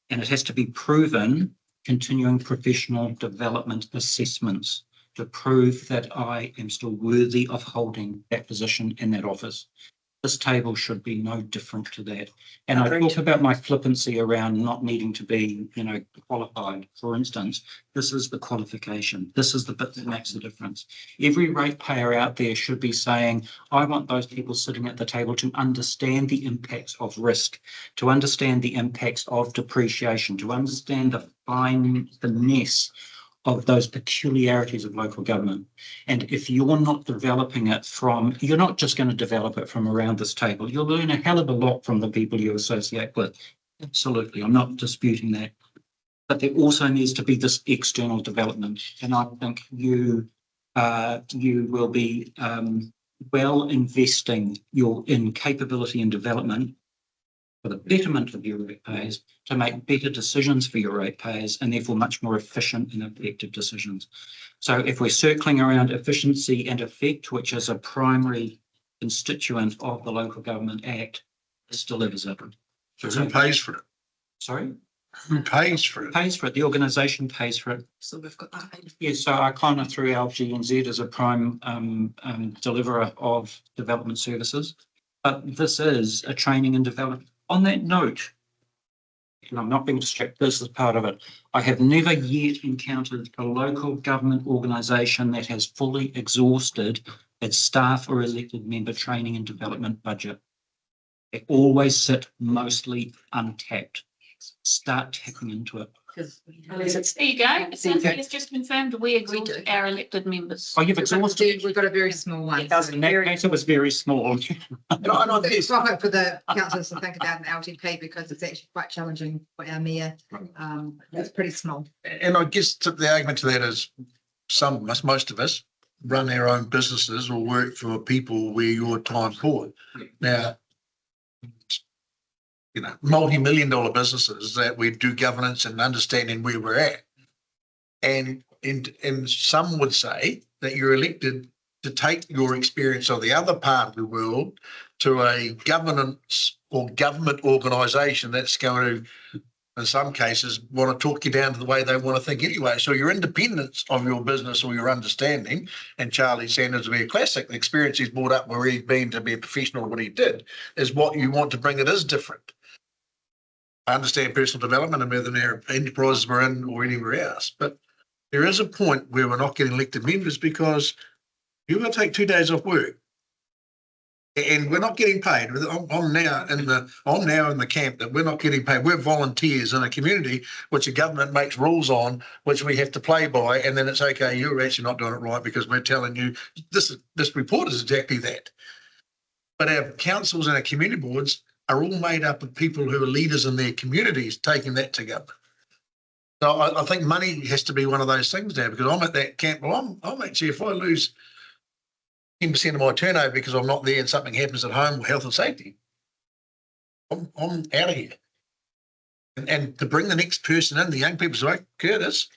and it has to be proven, continuing professional development assessments to prove that I am still worthy of holding that position in that office. This table should be no different to that. And I talk about my flippancy around not needing to be, qualified. For instance, this is the qualification. This is the bit that makes the difference. Every ratepayer out there should be saying, I want those people sitting at the table to understand the impacts of risk, to understand the impacts of depreciation, to understand the finesse of those peculiarities of local government. And if you're not developing it you're not just going to develop it from around this table, you'll learn a hell of a lot from the people you associate with. Absolutely, I'm not disputing that. But there also needs to be this external development. And I think you will be well investing in capability and development for the betterment of your ratepayers, to make better decisions for your ratepayers, and therefore much more efficient and effective decisions. So if we're circling around efficiency and effect, which is a primary constituent of the Local Government Act, this delivers it. So who pays for it? Sorry? Who pays for it? Pays for it. The organisation pays for it. So we've got that. Yeah, so I kind of threw LGNZ as a prime deliverer of development services, but this is a training and development. On that note, and I'm not being distracted, this is part of it. I have never yet encountered a local government organisation that has fully exhausted its staff or elected member training and development budget. They always sit mostly untapped. Start tapping into it. Unless it's There you go. It's just confirmed we exhaust our elected members. Oh, you've exhausted. We've got a very small one. In that case, it was very small. It's right for the councillors to think about an LTP, because it's actually quite challenging for our mayor. It's pretty small. And I guess the argument to that is most of us run our own businesses or work for people where your time's forward. Now, multi-million dollar businesses that we do governance and understanding where we're at. And some would say that you're elected to take your experience of the other part of the world to a governance or government organisation that's going to, in some cases, want to talk you down to the way they want to think anyway. So your independence of your business or your understanding, and Charlie Sanders will be a classic, the experience he's brought up where he's been to be a professional of what he did, is what you want to bring. It is different. I understand personal development and whether their enterprises we're in or anywhere else, but there is a point where we're not getting elected members because you're going to take 2 days off work and we're not getting paid. I'm now in the camp that we're not getting paid. We're volunteers in a community which the government makes rules on, which we have to play by, and then it's okay, you're actually not doing it right because we're telling you this report is exactly that. But our councils and our community boards are all made up of people who are leaders in their communities taking that to government. So I think money has to be one of those things now, because I'm at that camp. Well, I'm actually, if I lose 10% of my turnover because I'm not there and something happens at home with health and safety, I'm out of here. And to bring the next person in, the young people say, like Curtis,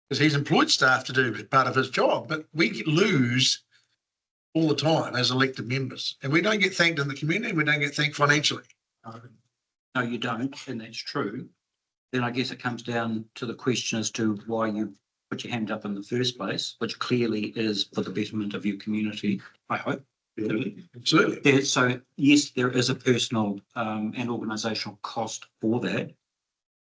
because he's employed staff to do part of his job, but we lose all the time as elected members, and we don't get thanked in the community. We don't get thanked financially. No, you don't, and that's true. Then I guess it comes down to the question as to why you put your hand up in the first place, which clearly is for the betterment of your community, I hope. Absolutely. So yes, there is a personal and organisational cost for that,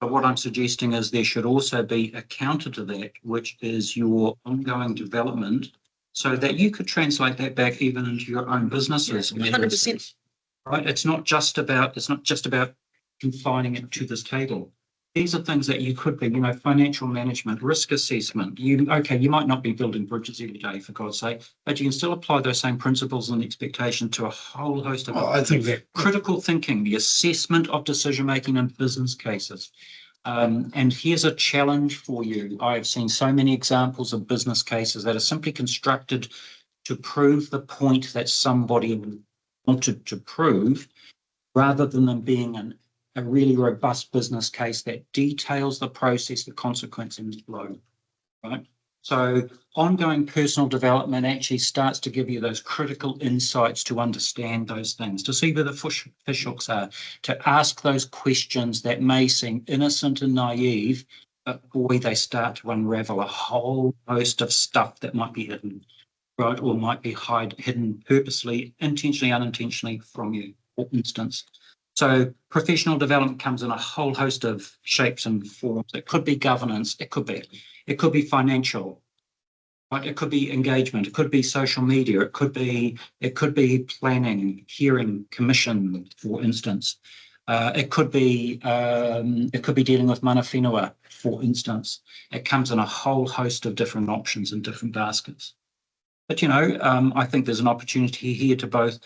But what I'm suggesting is there should also be a counter to that, which is your ongoing development, so that you could translate that back even into your own businesses. 100%. Right? It's not just about confining it to this table. These are things that you could be, financial management, risk assessment. You might not be building bridges every day, for God's sake, but you can still apply those same principles and expectation to a whole host of I think that critical thinking, the assessment of decision making in business cases. And here's a challenge for you. I have seen so many examples of business cases that are simply constructed to prove the point that somebody wanted to prove, rather than them being a really robust business case that details the process, the consequence and the flow, right? So ongoing personal development actually starts to give you those critical insights to understand those things, to see where the fish hooks are, to ask those questions that may seem innocent and naive, but boy, they start to unravel a whole host of stuff that might be hidden, right? Or might be hidden purposely, intentionally, unintentionally from you, for instance. So professional development comes in a whole host of shapes and forms. It could be governance, it could be financial, right? It could be engagement, it could be social media, it could be planning, hearing, commission, for instance. It could be dealing with mana whenua, for instance. It comes in a whole host of different options and different baskets. But I think there's an opportunity here to both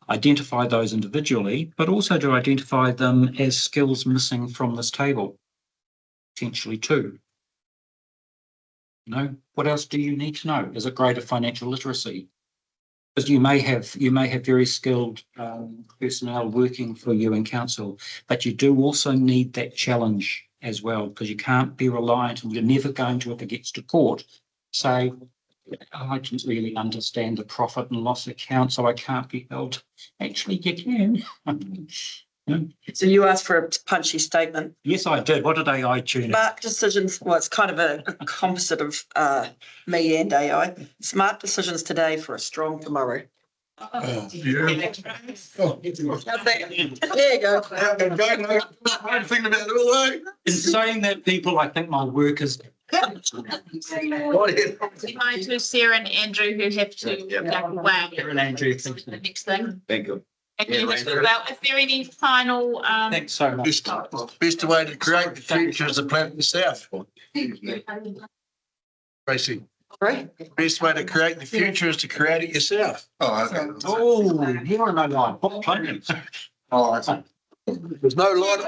identify those individually, but also to identify them as skills missing from this table, potentially too. What else do you need to know? Is it greater financial literacy? Because you may have very skilled personnel working for you in council, but you do also need that challenge as well, because you can't be reliant, and you're never going to, if it gets to court, say, I didn't really understand the profit and loss account, so I can't be held. Actually, you can. So you asked for a punchy statement. Yes, I did. What did AI tune? Smart decisions, well, it's kind of a composite of me and AI. Smart decisions today for a strong tomorrow. Oh, yeah. Oh, How's that? There you go. I'm thinking about it all day. In saying that, people, I think my work is. Right here. Hi to Sarah and Andrew who have to duck away. Sarah and Andrew, The next thing. Thank you. And you as well. Is there any final, Thanks so much. Best way to create the future is to plant yourself. Tracy, Right? best way to create the future is to create it yourself. Oh, okay. Oh, you're no line. What plans? Oh, I see. There's no light.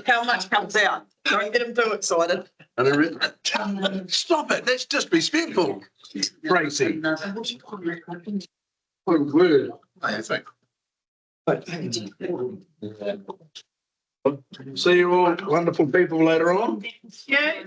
How much comes out? Don't get him too excited. Stop it. Let's just be respectful. Tracy. Good word. I think. See you all wonderful people later on. yeah.